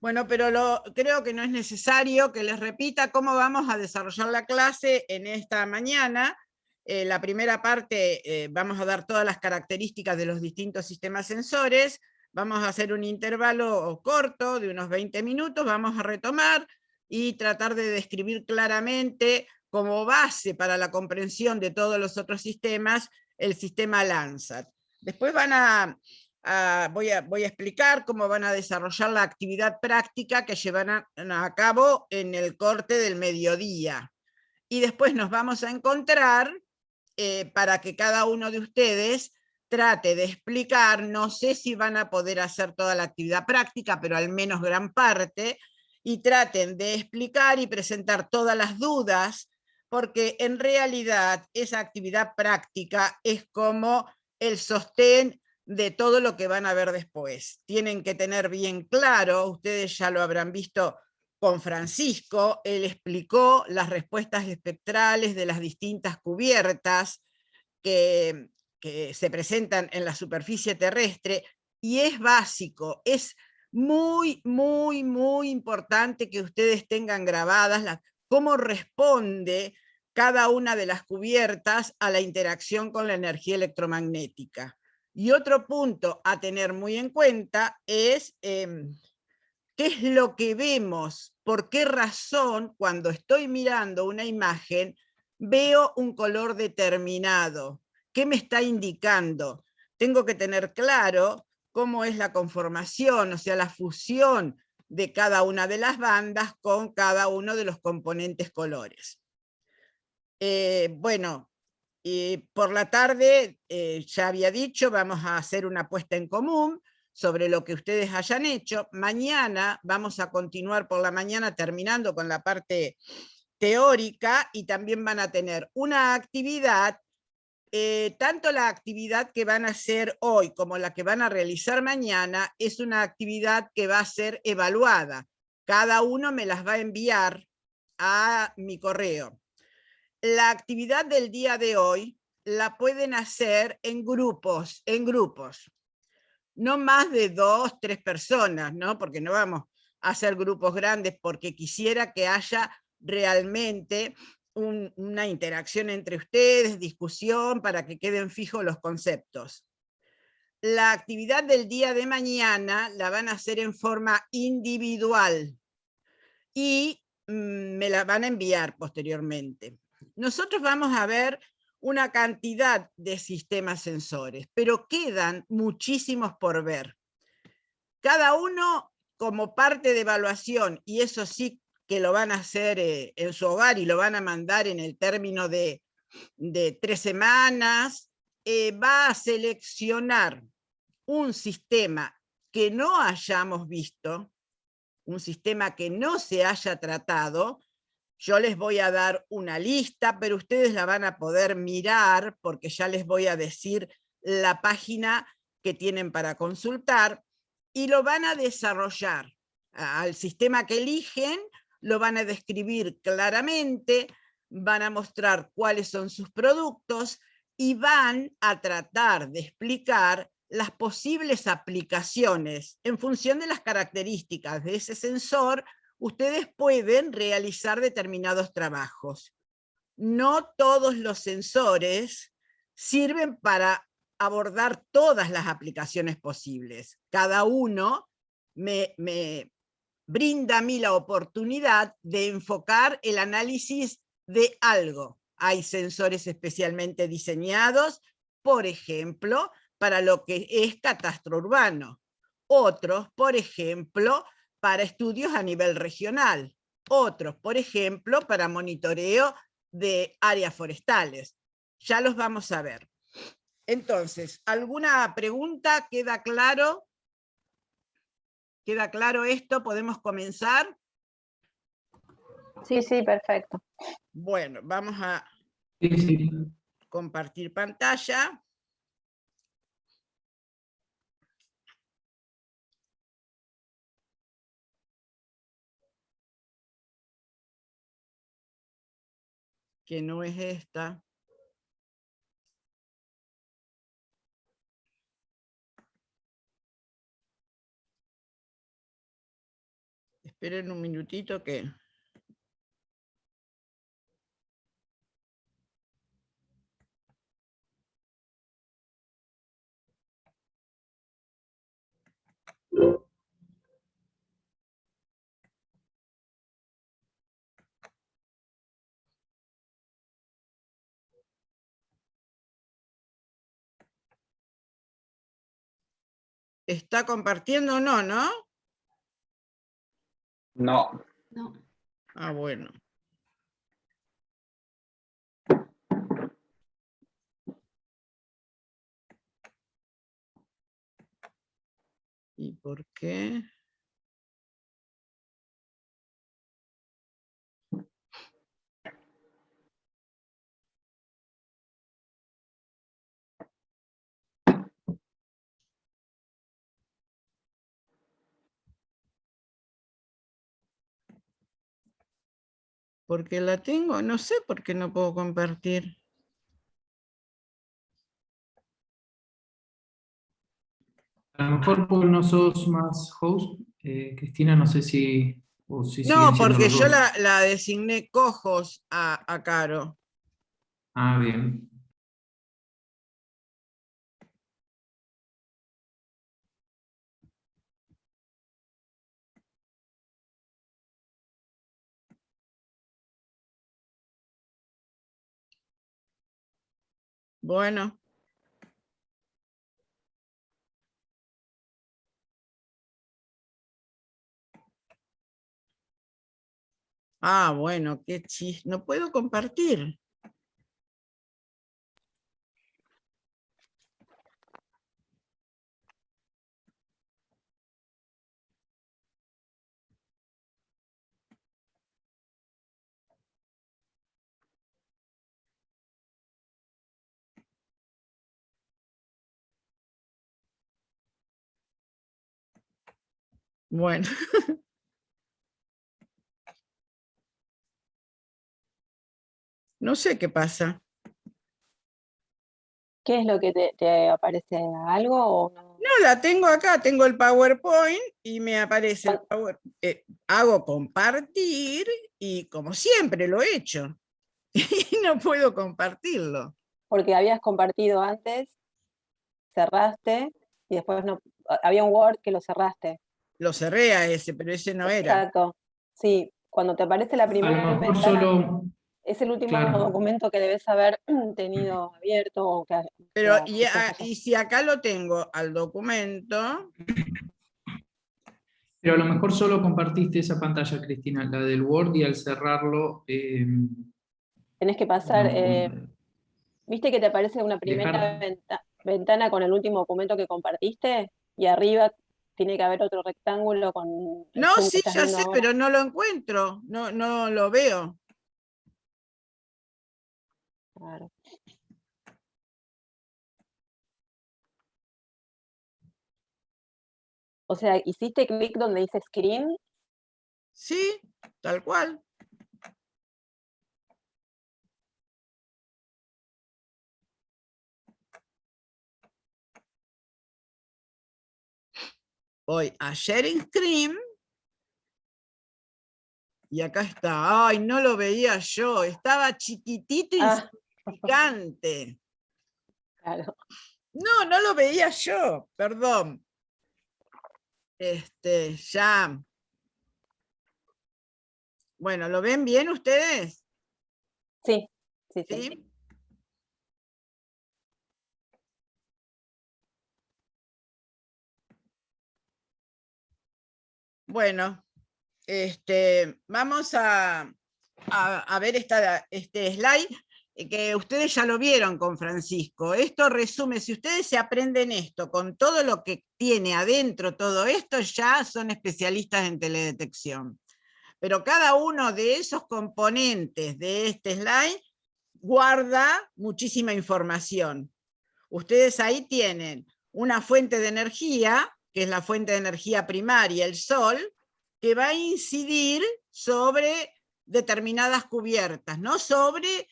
Bueno, pero creo que no es necesario que les repita cómo vamos a desarrollar la clase en esta mañana. La primera parte vamos a dar todas las características de los distintos sistemas sensores, vamos a hacer un intervalo corto de unos 20 minutos, vamos a retomar y tratar de describir claramente como base para la comprensión de todos los otros sistemas el sistema Landsat. Después voy a explicar cómo van a desarrollar la actividad práctica que llevarán a cabo en el corte del mediodía. Y después nos vamos a encontrar para que cada uno de ustedes trate de explicar, no sé si van a poder hacer toda la actividad práctica, pero al menos gran parte, y traten de explicar y presentar todas las dudas, porque en realidad esa actividad práctica es como el sostén de todo lo que van a ver después. Tienen que tener bien claro, ustedes ya lo habrán visto con Francisco, él explicó las respuestas espectrales de las distintas cubiertas que se presentan en la superficie terrestre, y es básico, es muy, muy, muy importante que ustedes tengan grabadas cómo responde cada una de las cubiertas a la interacción con la energía electromagnética. Y otro punto a tener muy en cuenta es qué es lo que vemos, por qué razón cuando estoy mirando una imagen veo un color determinado, qué me está indicando. Tengo que tener claro cómo es la conformación, o sea, la fusión de cada una de las bandas con cada uno de los componentes colores. Bueno, por la tarde, ya había dicho, vamos a hacer una puesta en común sobre lo que ustedes hayan hecho. Mañana vamos a continuar por la mañana terminando con la parte teórica, y también van a tener una actividad, tanto la actividad que van a hacer hoy como la que van a realizar mañana es una actividad que va a ser evaluada. Cada uno me las va a enviar a mi correo. La actividad del día de hoy la pueden hacer en grupos, no más de 2, 3 personas, ¿no? Porque no vamos a hacer grupos grandes, porque quisiera que haya realmente una interacción entre ustedes, discusión, para que queden fijos los conceptos. La actividad del día de mañana la van a hacer en forma individual y me la van a enviar posteriormente. Nosotros vamos a ver una cantidad de sistemas sensores, pero quedan muchísimos por ver. Cada uno como parte de evaluación, y eso sí que lo van a hacer en su hogar y lo van a mandar en el término de 3 semanas, va a seleccionar un sistema que no hayamos visto, un sistema que no se haya tratado. Yo les voy a dar una lista, pero ustedes la van a poder mirar porque ya les voy a decir la página que tienen para consultar, y lo van a desarrollar. Al sistema que eligen lo van a describir claramente, van a mostrar cuáles son sus productos y van a tratar de explicar las posibles aplicaciones en función de las características de ese sensor. Ustedes pueden realizar determinados trabajos. No todos los sensores sirven para abordar todas las aplicaciones posibles. Cada uno me brinda a mí la oportunidad de enfocar el análisis de algo. Hay sensores especialmente diseñados, por ejemplo, para lo que es catastro urbano. Otros, por ejemplo, para estudios a nivel regional. Otros, por ejemplo, para monitoreo de áreas forestales. Ya los vamos a ver. Entonces, ¿alguna pregunta? ¿Queda claro? ¿Queda claro esto? ¿Podemos comenzar? Sí, sí, perfecto. Bueno, vamos a Sí, sí. compartir pantalla. Que no es esta. Esperen un minutito que... ¿Está compartiendo o no, no? No. No. Ah, bueno. ¿Y por qué? Porque la tengo, no sé por qué no puedo compartir. A lo mejor porque no sos más host, Cristina, no sé si, o si siguen No, siendo porque los yo dos. la designé cojos a Caro. Ah, bien. Bueno. Ah, bueno, qué chis. No puedo compartir. Bueno. No sé qué pasa. ¿Qué es lo que te aparece? ¿Algo o no? No, la tengo acá, tengo el PowerPoint y me aparece el PowerPoint. Hago compartir y como siempre lo he hecho. Y no puedo compartirlo. Porque habías compartido antes, cerraste, y después no, había un Word que lo cerraste. Lo cerré a ese, pero ese no era. Exacto. Sí, cuando te aparece la A lo primera mejor ventana, solo, es el último claro. documento que debes haber tenido abierto o que Pero, quizás hayas- y si acá lo tengo al documento, Pero a lo mejor solo compartiste esa pantalla, Cristina, la del Word, y al cerrarlo, tenés que pasar, no, viste que te aparece una primera dejar. ventana con el último documento que compartiste, y arriba tiene que haber otro rectángulo con el no, Zoom que sí, estás ya viendo sé, ahora. pero no lo encuentro, no, no lo veo. Claro. O sea, hiciste clic donde dice screen. Sí, tal cual. Voy a Sharing Screen. Y acá está. Ay, no lo veía yo. Estaba chiquitito y Ah, insignificante. claro. No, no lo veía yo. Perdón. Ya. Bueno, ¿lo ven bien ustedes? Sí, sí, sí. ¿Sí? Bueno, vamos a ver este slide que ustedes ya lo vieron con Francisco. Esto resume, si ustedes se aprenden esto con todo lo que tiene adentro todo esto, ya son especialistas en teledetección. Pero cada uno de esos componentes de este slide guarda muchísima información. Ustedes ahí tienen una fuente de energía, que es la fuente de energía primaria, el sol, que va a incidir sobre determinadas cubiertas, no sobre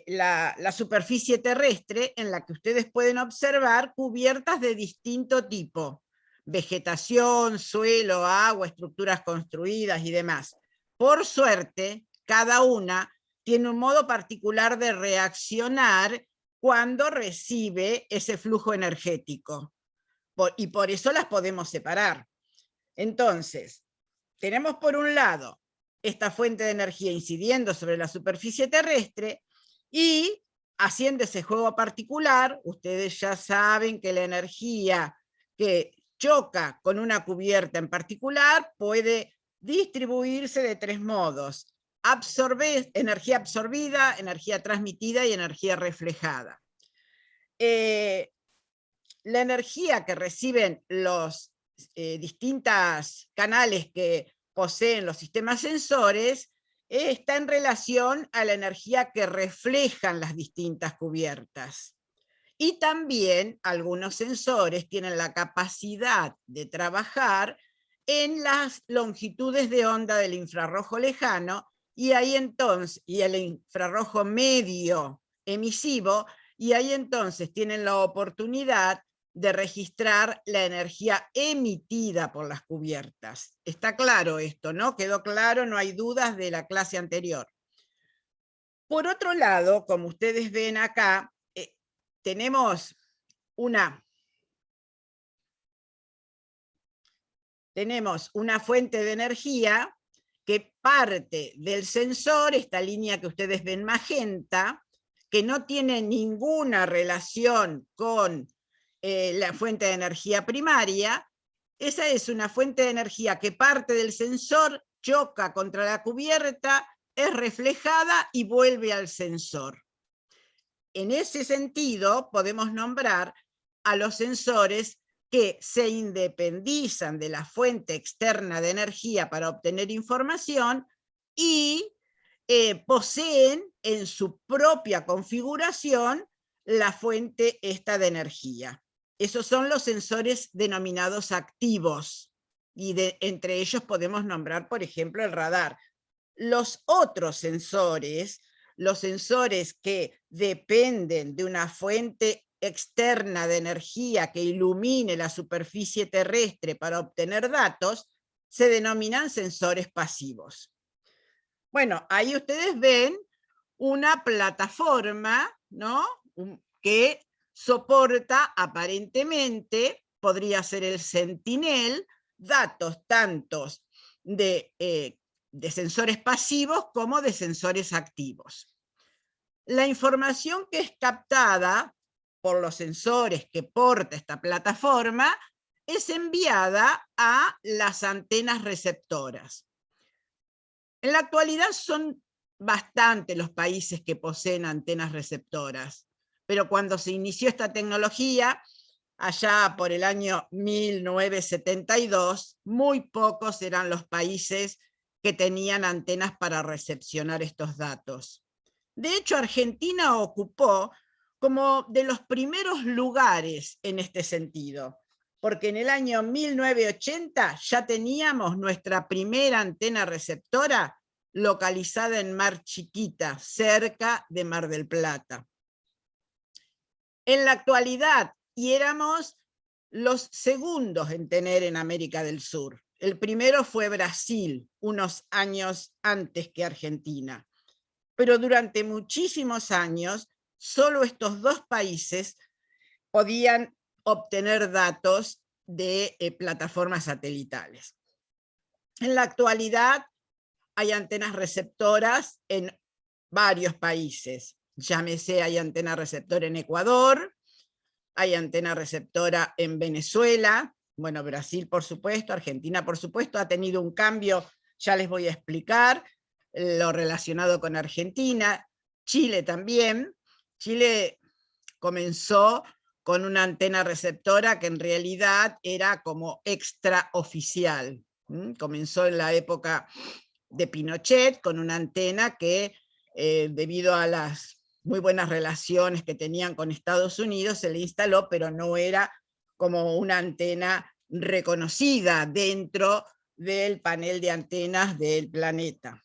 la superficie terrestre en la que ustedes pueden observar cubiertas de distinto tipo. vegetación, suelo, agua, estructuras construidas y demás. Por suerte, cada una tiene un modo particular de reaccionar cuando recibe ese flujo energético. Y por eso las podemos separar. Entonces, tenemos por un lado esta fuente de energía incidiendo sobre la superficie terrestre y haciendo ese juego particular. Ustedes ya saben que la energía que choca con una cubierta en particular puede distribuirse de tres modos: energía absorbida, energía transmitida y energía reflejada. La energía que reciben los distintos canales que poseen los sistemas sensores está en relación a la energía que reflejan las distintas cubiertas. Y también algunos sensores tienen la capacidad de trabajar en las longitudes de onda del infrarrojo lejano y el infrarrojo medio emisivo, y ahí entonces tienen la oportunidad de registrar la energía emitida por las cubiertas. Está claro esto, ¿no? ¿Quedó claro? No hay dudas de la clase anterior. Por otro lado, como ustedes ven acá, tenemos una fuente de energía que parte del sensor, esta línea que ustedes ven magenta, que no tiene ninguna relación con la fuente de energía primaria. Esa es una fuente de energía que parte del sensor, choca contra la cubierta, es reflejada y vuelve al sensor. En ese sentido, podemos nombrar a los sensores que se independizan de la fuente externa de energía para obtener información y poseen en su propia configuración la fuente esta de energía. Esos son los sensores denominados activos, y entre ellos podemos nombrar, por ejemplo, el radar. Los otros sensores, los sensores que dependen de una fuente externa de energía que ilumine la superficie terrestre para obtener datos, se denominan sensores pasivos. Bueno, ahí ustedes ven una plataforma, ¿no?, que soporta aparentemente, podría ser el Sentinel, datos tantos de sensores pasivos como de sensores activos. La información que es captada por los sensores que porta esta plataforma es enviada a las antenas receptoras. En la actualidad son bastante los países que poseen antenas receptoras, pero cuando se inició esta tecnología, allá por el año 1972, muy pocos eran los países que tenían antenas para recepcionar estos datos. De hecho, Argentina ocupó como de los primeros lugares en este sentido, porque en el año 1980 ya teníamos nuestra primera antena receptora localizada en Mar Chiquita, cerca de Mar del Plata. En la actualidad, y éramos los segundos en tener en América del Sur. El primero fue Brasil, unos años antes que Argentina. Pero durante muchísimos años, solo estos dos países podían obtener datos de plataformas satelitales. En la actualidad hay antenas receptoras en varios países. Llámese, hay antena receptora en Ecuador, hay antena receptora en Venezuela, bueno, Brasil por supuesto, Argentina por supuesto, ha tenido un cambio, ya les voy a explicar lo relacionado con Argentina, Chile también. Chile comenzó con una antena receptora que en realidad era como extraoficial. Comenzó en la época de Pinochet con una antena que debido a las muy buenas relaciones que tenían con Estados Unidos se le instaló, pero no era como una antena reconocida dentro del panel de antenas del planeta.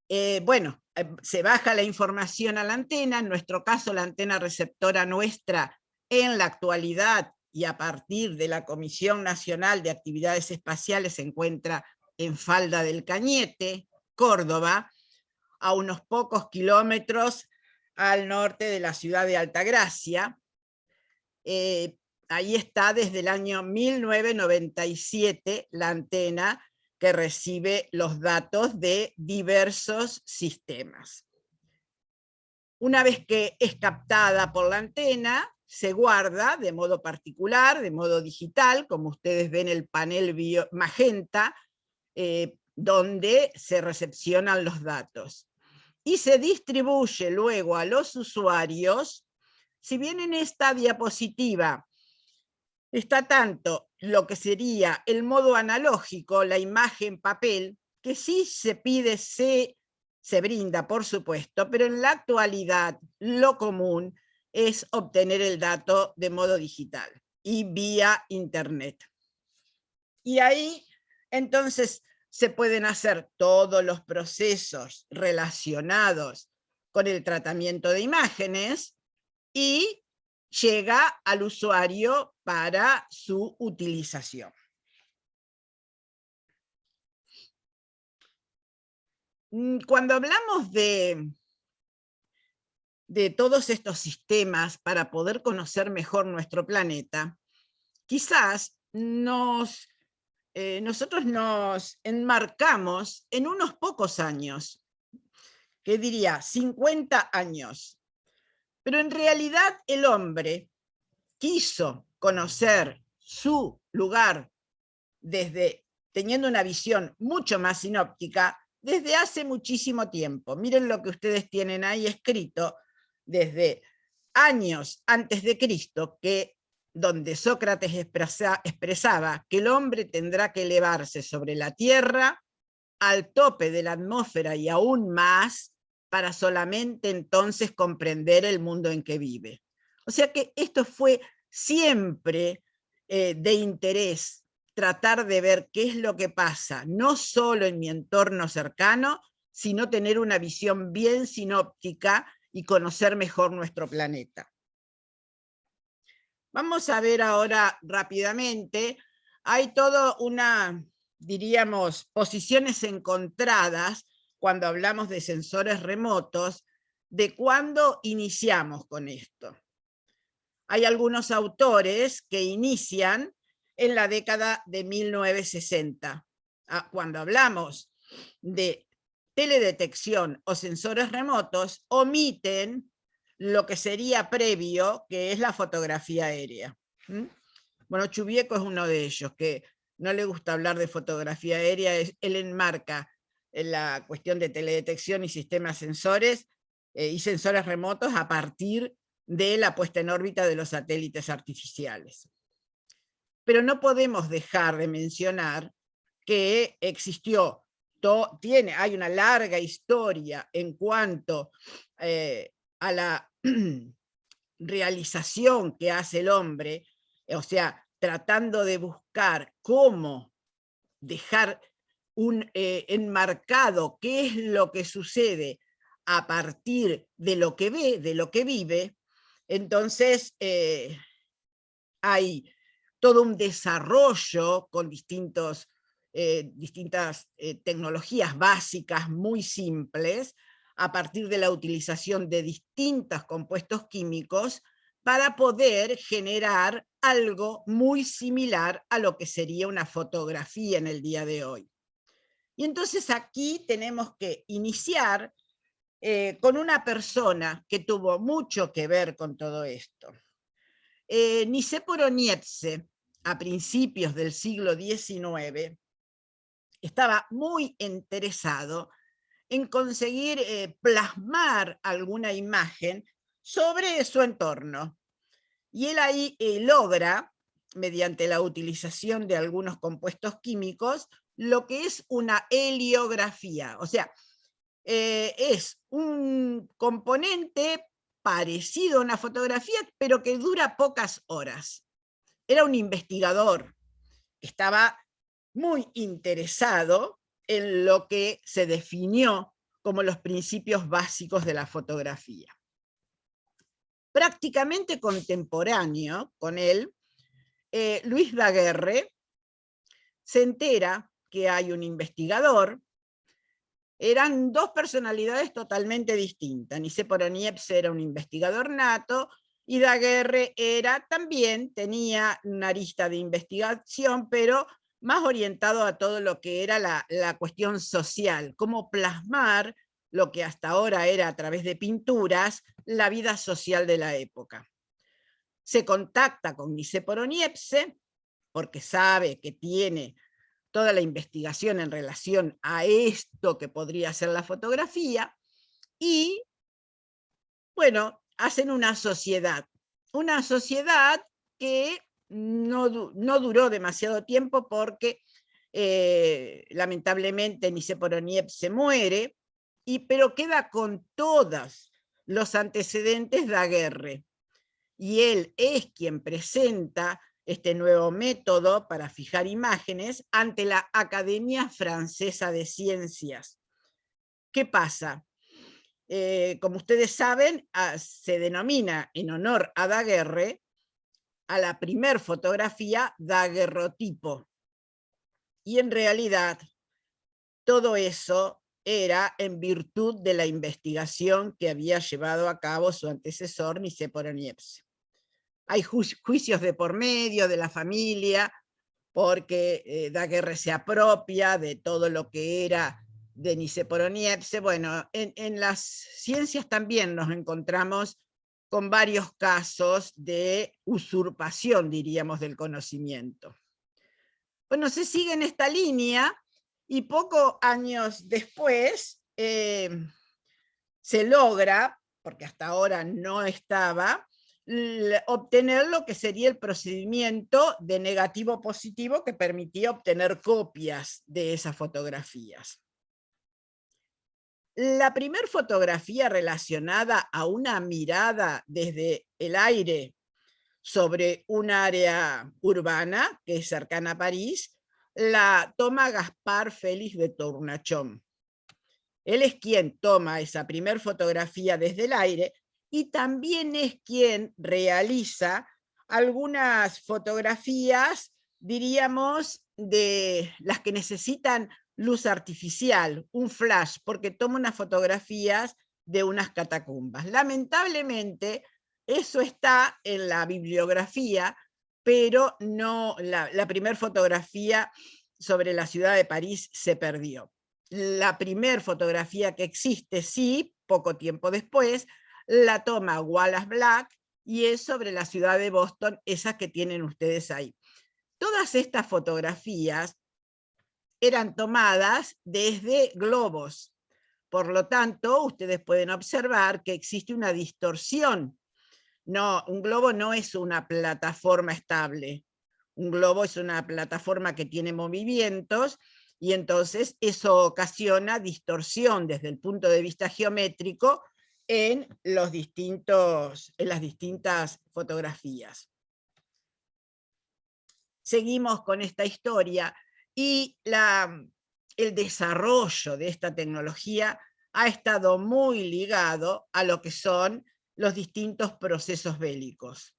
Se baja la información a la antena, en nuestro caso la antena receptora nuestra en la actualidad y a partir de la Comisión Nacional de Actividades Espaciales se encuentra en Falda del Cañete, Córdoba, a unos pocos kilómetros al norte de la ciudad de Altagracia. Ahí está desde el año 1997 la antena que recibe los datos de diversos sistemas. Una vez que es captada por la antena, se guarda de modo particular, de modo digital, como ustedes ven el panel magenta, donde se recepcionan los datos. Y se distribuye luego a los usuarios. Si bien en esta diapositiva está tanto lo que sería el modo analógico, la imagen papel, que sí se pide, se brinda, por supuesto, pero en la actualidad lo común es obtener el dato de modo digital y vía internet. Y ahí, entonces, se pueden hacer todos los procesos relacionados con el tratamiento de imágenes y llega al usuario para su utilización. Cuando hablamos de todos estos sistemas para poder conocer mejor nuestro planeta, quizás nosotros nos enmarcamos en unos pocos años, que diría 50 años, pero en realidad el hombre quiso conocer su lugar teniendo una visión mucho más sinóptica desde hace muchísimo tiempo. Miren lo que ustedes tienen ahí escrito desde años antes de Cristo, donde Sócrates expresaba que el hombre tendrá que elevarse sobre la tierra al tope de la atmósfera y aún más, para solamente entonces comprender el mundo en que vive. O sea que esto fue siempre de interés, tratar de ver qué es lo que pasa, no solo en mi entorno cercano, sino tener una visión bien sinóptica y conocer mejor nuestro planeta. Vamos a ver ahora rápidamente, hay toda diríamos, posiciones encontradas cuando hablamos de sensores remotos, de cuándo iniciamos con esto. Hay algunos autores que inician en la década de 1960. Cuando hablamos de teledetección o sensores remotos, omiten lo que sería previo, que es la fotografía aérea. Bueno, Chubieco es uno de ellos, que no le gusta hablar de fotografía aérea, él enmarca la cuestión de teledetección y sistemas sensores y sensores remotos a partir de la puesta en órbita de los satélites artificiales. Pero no podemos dejar de mencionar que existió, hay una larga historia en cuanto a la realización que hace el hombre, o sea, tratando de buscar cómo dejar enmarcado qué es lo que sucede a partir de lo que ve, de lo que vive. Entonces hay todo un desarrollo con distintas tecnologías básicas muy simples, a partir de la utilización de distintos compuestos químicos para poder generar algo muy similar a lo que sería una fotografía en el día de hoy. Y entonces aquí tenemos que iniciar con una persona que tuvo mucho que ver con todo esto. Nicéforo Niepce, a principios del siglo XIX, estaba muy interesado en conseguir plasmar alguna imagen sobre su entorno. Y él ahí logra, mediante la utilización de algunos compuestos químicos, lo que es una heliografía. O sea, es un componente parecido a una fotografía, pero que dura pocas horas. Era un investigador, estaba muy interesado en lo que se definió como los principios básicos de la fotografía. Prácticamente contemporáneo con él Luis Daguerre se entera que hay un investigador. Eran dos personalidades totalmente distintas. Nicéforo Niepce era un investigador nato, y Daguerre tenía una arista de investigación, pero más orientado a todo lo que era la cuestión social, cómo plasmar lo que hasta ahora era a través de pinturas, la vida social de la época. Se contacta con Nicéforo Niepce, porque sabe que tiene toda la investigación en relación a esto que podría ser la fotografía, y bueno, hacen una sociedad que no duró demasiado tiempo porque lamentablemente Nicéforo Niepce muere, pero queda con todos los antecedentes de Daguerre, y él es quien presenta este nuevo método para fijar imágenes ante la Academia Francesa de Ciencias. ¿Qué pasa? Como ustedes saben, se denomina en honor a Daguerre a la primer fotografía daguerrotipo. Y en realidad todo eso era en virtud de la investigación que había llevado a cabo su antecesor Nicéforo Niepce. Hay juicios de por medio de la familia, porque Daguerre se apropia de todo lo que era de Nicéforo Niepce. Bueno, en las ciencias también nos encontramos con varios casos de usurpación, diríamos, del conocimiento. Bueno, se sigue en esta línea, y pocos años después se logra, porque hasta ahora no estaba, obtener lo que sería el procedimiento de negativo positivo, que permitía obtener copias de esas fotografías. La primera fotografía relacionada a una mirada desde el aire sobre un área urbana que es cercana a París, la toma Gaspar Félix de Tournachon. Él es quien toma esa primera fotografía desde el aire, y también es quien realiza algunas fotografías, diríamos, de las que necesitan luz artificial, un flash, porque toma unas fotografías de unas catacumbas. Lamentablemente, eso está en la bibliografía, pero no, la primera fotografía sobre la ciudad de París se perdió. La primera fotografía que existe, sí, poco tiempo después, la toma Wallace Black, y es sobre la ciudad de Boston, esas que tienen ustedes ahí. Todas estas fotografías eran tomadas desde globos. Por lo tanto, ustedes pueden observar que existe una distorsión. No, un globo no es una plataforma estable. Un globo es una plataforma que tiene movimientos, y entonces eso ocasiona distorsión desde el punto de vista geométrico en las distintas fotografías. Seguimos con esta historia, y el desarrollo de esta tecnología ha estado muy ligado a lo que son los distintos procesos bélicos.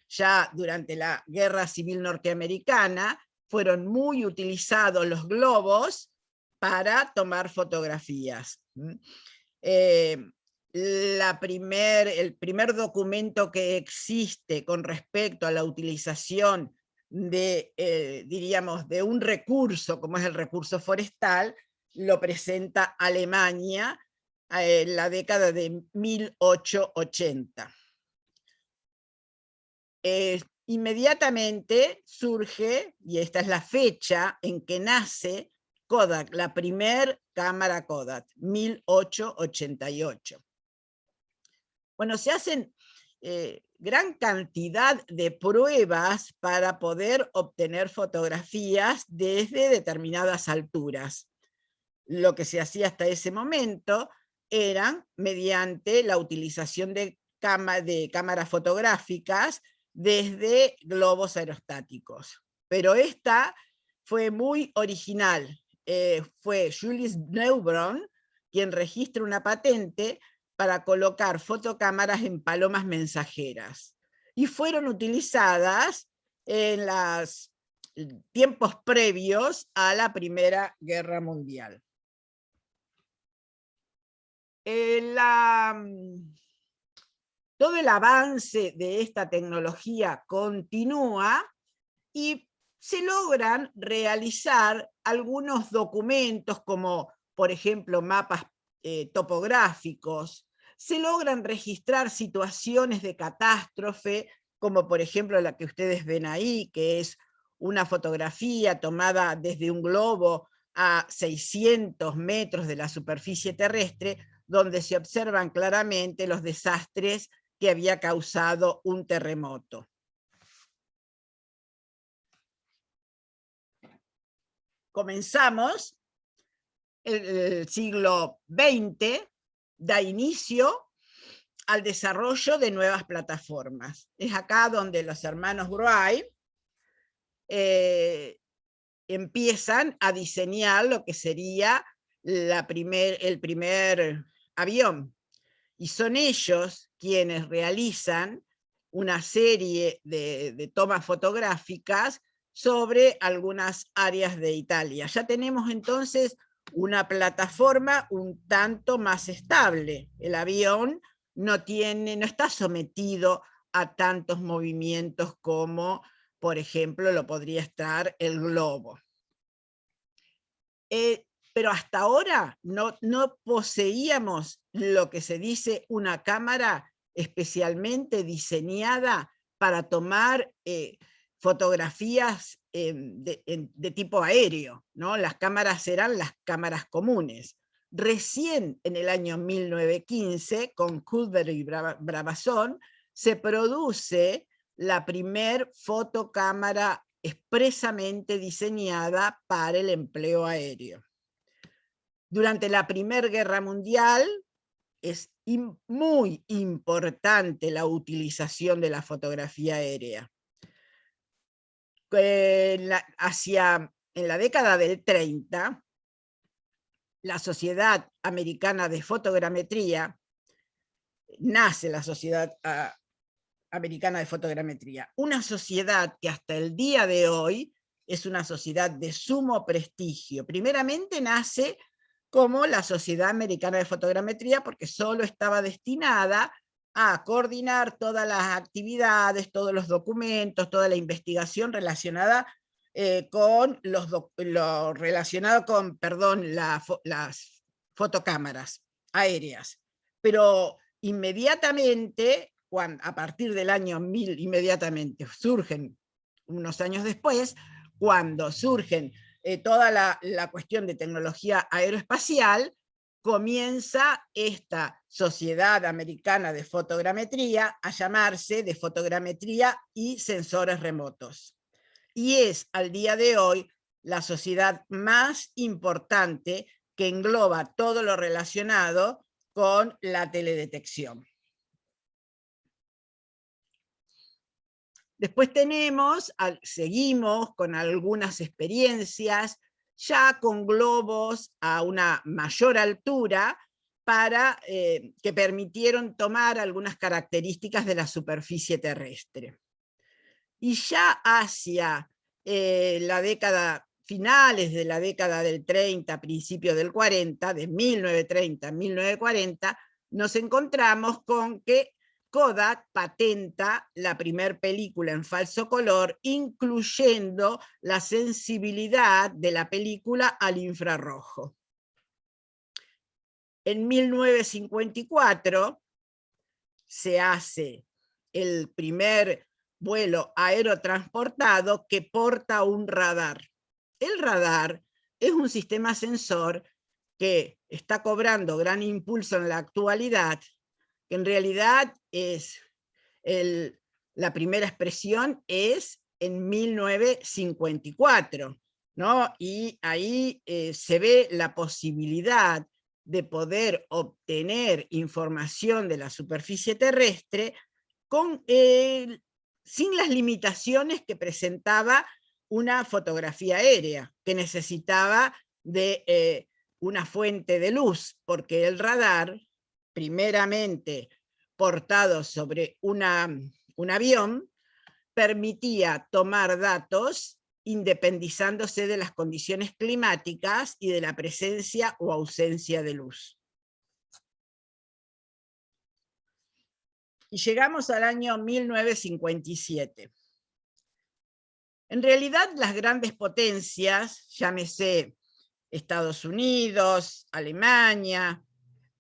Ya durante la Guerra Civil Norteamericana fueron muy utilizados los globos para tomar fotografías. El primer documento que existe con respecto a la utilización diríamos, de un recurso como es el recurso forestal, lo presenta Alemania en la década de 1880. Inmediatamente surge, y esta es la fecha en que nace Kodak, la primer cámara Kodak, 1888. Bueno, se hacen gran cantidad de pruebas para poder obtener fotografías desde determinadas alturas. Lo que se hacía hasta ese momento eran mediante la utilización de cámaras fotográficas desde globos aerostáticos. Pero esta fue muy original. Fue Julius Neubrunn quien registra una patente para colocar fotocámaras en palomas mensajeras. Y fueron utilizadas en los tiempos previos a la Primera Guerra Mundial. Todo el avance de esta tecnología continúa y se logran realizar algunos documentos como, por ejemplo, mapas topográficos. Se logran registrar situaciones de catástrofe, como por ejemplo la que ustedes ven ahí, que es una fotografía tomada desde un globo a 600 metros de la superficie terrestre, donde se observan claramente los desastres que había causado un terremoto. Comenzamos, el siglo XX da inicio al desarrollo de nuevas plataformas. Es acá donde los hermanos Wright empiezan a diseñar lo que sería el primer avión. Y son ellos quienes realizan una serie de tomas fotográficas sobre algunas áreas de Italia. Ya tenemos entonces una plataforma un tanto más estable. El avión no está sometido a tantos movimientos como, por ejemplo, lo podría estar el globo. Pero hasta ahora no poseíamos lo que se dice una cámara especialmente diseñada para tomar fotografías de tipo aéreo, ¿no? Las cámaras eran las cámaras comunes. Recién en el año 1915, con Cuthbert y Brabazon, se produce la primer fotocámara expresamente diseñada para el empleo aéreo. Durante la Primera Guerra Mundial es muy importante la utilización de la fotografía aérea. En la década del 30, la Sociedad Americana de Fotogrametría, nace la Sociedad Americana de Fotogrametría, una sociedad que hasta el día de hoy es una sociedad de sumo prestigio. Primeramente nace como la Sociedad Americana de Fotogrametría porque solo estaba destinada a coordinar todas las actividades, todos los documentos, toda la investigación relacionada con lo relacionado con, las fotocámaras aéreas. Pero inmediatamente, a partir del año 1000, inmediatamente surgen, unos años después, cuando surgen toda la cuestión de tecnología aeroespacial, comienza esta Sociedad Americana de Fotogrametría a llamarse de Fotogrametría y Sensores Remotos. Y es al día de hoy la sociedad más importante que engloba todo lo relacionado con la teledetección. Después seguimos con algunas experiencias, ya con globos a una mayor altura, que permitieron tomar algunas características de la superficie terrestre. Y ya hacia finales de la década del 30, principios del 40, de 1930 a 1940, nos encontramos con que Kodak patenta la primer película en falso color, incluyendo la sensibilidad de la película al infrarrojo. En 1954 se hace el primer vuelo aerotransportado que porta un radar. El radar es un sistema sensor que está cobrando gran impulso en la actualidad, que en realidad la primera expresión es en 1954, ¿no? Y ahí se ve la posibilidad de poder obtener información de la superficie terrestre sin las limitaciones que presentaba una fotografía aérea, que necesitaba de una fuente de luz, porque el radar, primeramente portado sobre un avión, permitía tomar datos independizándose de las condiciones climáticas y de la presencia o ausencia de luz. Y llegamos al año 1957. En realidad, las grandes potencias, llámese Estados Unidos, Alemania,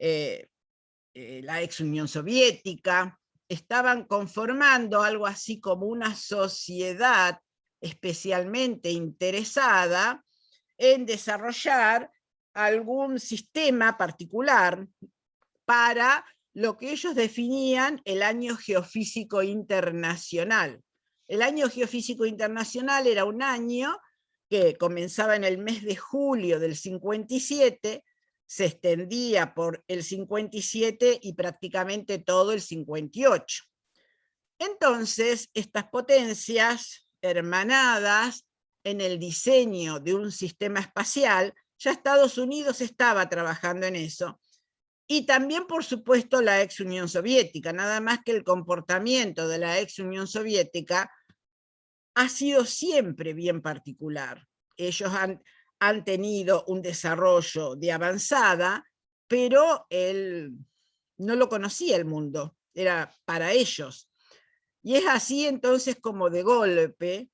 la ex Unión Soviética, estaban conformando algo así como una sociedad especialmente interesada en desarrollar algún sistema particular para lo que ellos definían el Año Geofísico Internacional. El Año Geofísico Internacional era un año que comenzaba en el mes de julio del 57, se extendía por el 57 y prácticamente todo el 58. Entonces, estas potencias hermanadas en el diseño de un sistema espacial, ya Estados Unidos estaba trabajando en eso. Y también, por supuesto, la ex Unión Soviética, nada más que el comportamiento de la ex Unión Soviética ha sido siempre bien particular. Ellos han tenido un desarrollo de avanzada, pero no lo conocía el mundo, era para ellos. Y es así entonces como de golpe,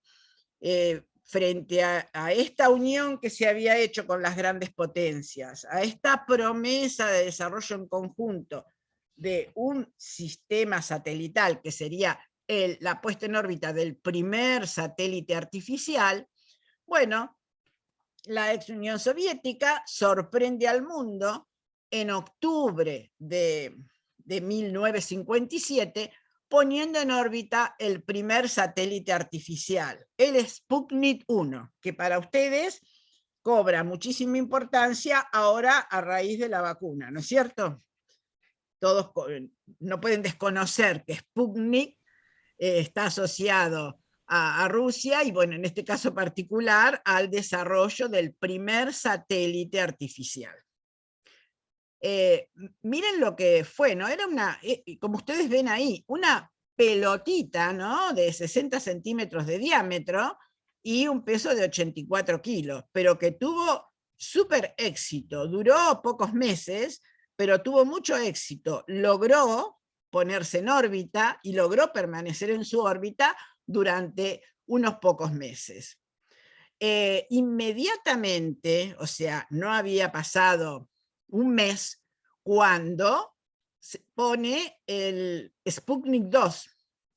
frente a esta unión que se había hecho con las grandes potencias, a esta promesa de desarrollo en conjunto de un sistema satelital que sería la puesta en órbita del primer satélite artificial, bueno, la ex Unión Soviética sorprende al mundo en octubre de 1957 poniendo en órbita el primer satélite artificial, el Sputnik 1, que para ustedes cobra muchísima importancia ahora a raíz de la vacuna, ¿no es cierto? Todos no pueden desconocer que Sputnik está asociado a Rusia y, bueno, en este caso particular, al desarrollo del primer satélite artificial. Miren lo que fue, ¿no? Era como ustedes ven ahí, una pelotita, ¿no? De 60 centímetros de diámetro y un peso de 84 kilos, pero que tuvo súper éxito, duró pocos meses, pero tuvo mucho éxito, logró ponerse en órbita y logró permanecer en su órbita durante unos pocos meses. Inmediatamente, o sea, no había pasado un mes, cuando se pone el Sputnik 2,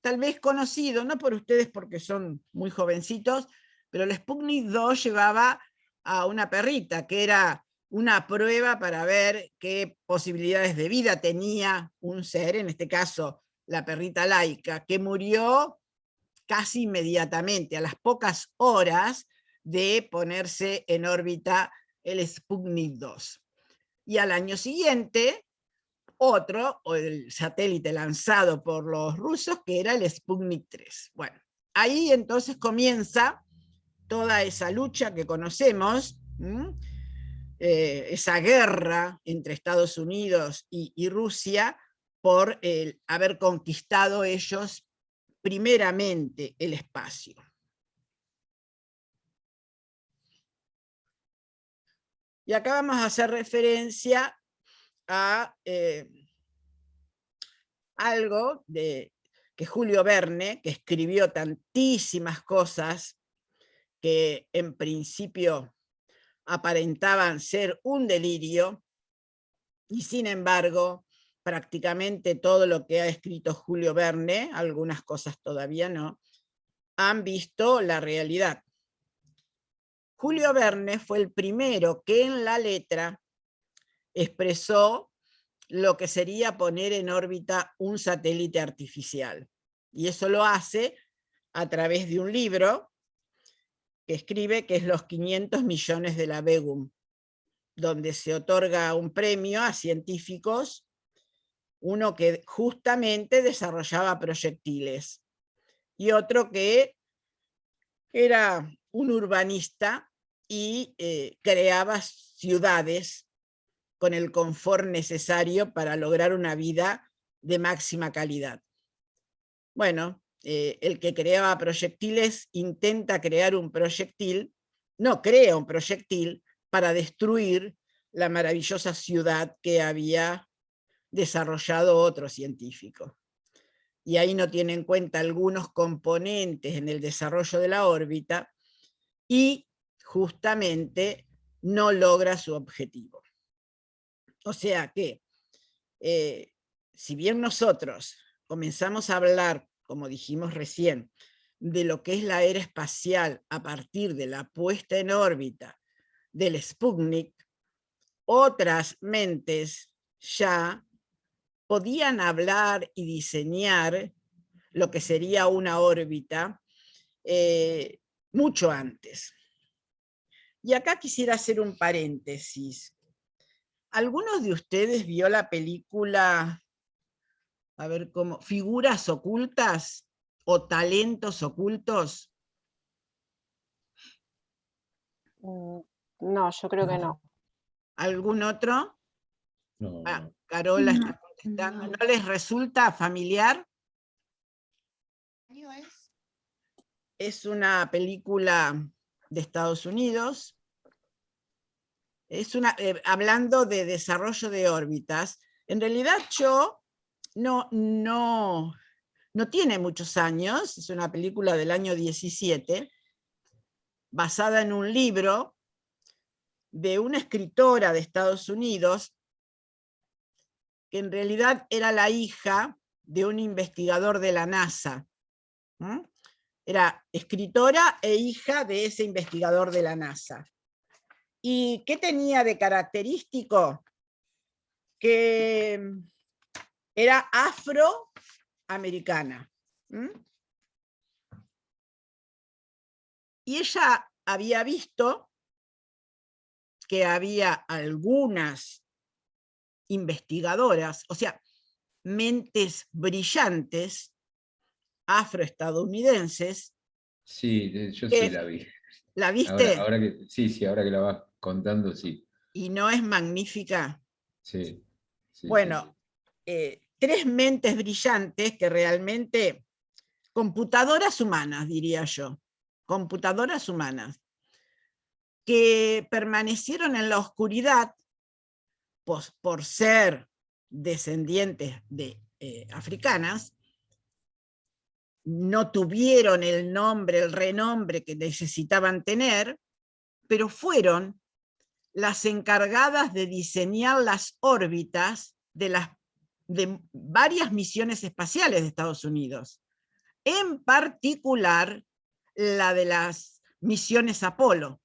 tal vez conocido, no por ustedes porque son muy jovencitos, pero el Sputnik 2 llevaba a una perrita, que era una prueba para ver qué posibilidades de vida tenía un ser, en este caso la perrita Laika, que murió casi inmediatamente, a las pocas horas de ponerse en órbita el Sputnik 2. Y al año siguiente, otro, o el satélite lanzado por los rusos, que era el Sputnik 3. Bueno, ahí entonces comienza toda esa lucha que conocemos, esa guerra entre Estados Unidos y Rusia por haber conquistado ellos primeramente el espacio. Y acá vamos a hacer referencia a algo que Julio Verne, que escribió tantísimas cosas que en principio aparentaban ser un delirio, y sin embargo, prácticamente todo lo que ha escrito Julio Verne, algunas cosas todavía no, han visto la realidad. Julio Verne fue el primero que en la letra expresó lo que sería poner en órbita un satélite artificial. Y eso lo hace a través de un libro que escribe, que es Los 500 millones de la Begum, donde se otorga un premio a científicos, uno que justamente desarrollaba proyectiles, y otro que era un urbanista y creaba ciudades con el confort necesario para lograr una vida de máxima calidad. Bueno, el que creaba proyectiles intenta crear un proyectil, no crea un proyectil para destruir la maravillosa ciudad que había desarrollado otro científico. Y ahí no tiene en cuenta algunos componentes en el desarrollo de la órbita y justamente no logra su objetivo. O sea que, si bien nosotros comenzamos a hablar, como dijimos recién, de lo que es la era espacial a partir de la puesta en órbita del Sputnik, otras mentes ya podían hablar y diseñar lo que sería una órbita mucho antes. Y acá quisiera hacer un paréntesis. ¿Algunos de ustedes vio la película, a ver cómo, Figuras Ocultas o Talentos Ocultos? No, yo creo que no. ¿Algún otro? No, no. Carola está contestando. ¿No les resulta familiar? Es una película de Estados Unidos. Es hablando de desarrollo de órbitas. En realidad no tiene muchos años, es una película del año 17, basada en un libro de una escritora de Estados Unidos, que en realidad era la hija de un investigador de la NASA. Era escritora e hija de ese investigador de la NASA. ¿Y qué tenía de característico? Que era afroamericana. Y ella había visto que había algunas investigadoras, o sea, mentes brillantes, afroestadounidenses. Sí, yo sí la vi. ¿La viste? Ahora que la vas contando, sí. ¿Y no es magnífica? Sí. Bueno, sí. 3 mentes brillantes que realmente, computadoras humanas, diría yo, computadoras humanas, que permanecieron en la oscuridad por ser descendientes de africanas, no tuvieron el nombre, el renombre que necesitaban tener, pero fueron las encargadas de diseñar las órbitas de varias misiones espaciales de Estados Unidos, en particular la de las misiones Apolo,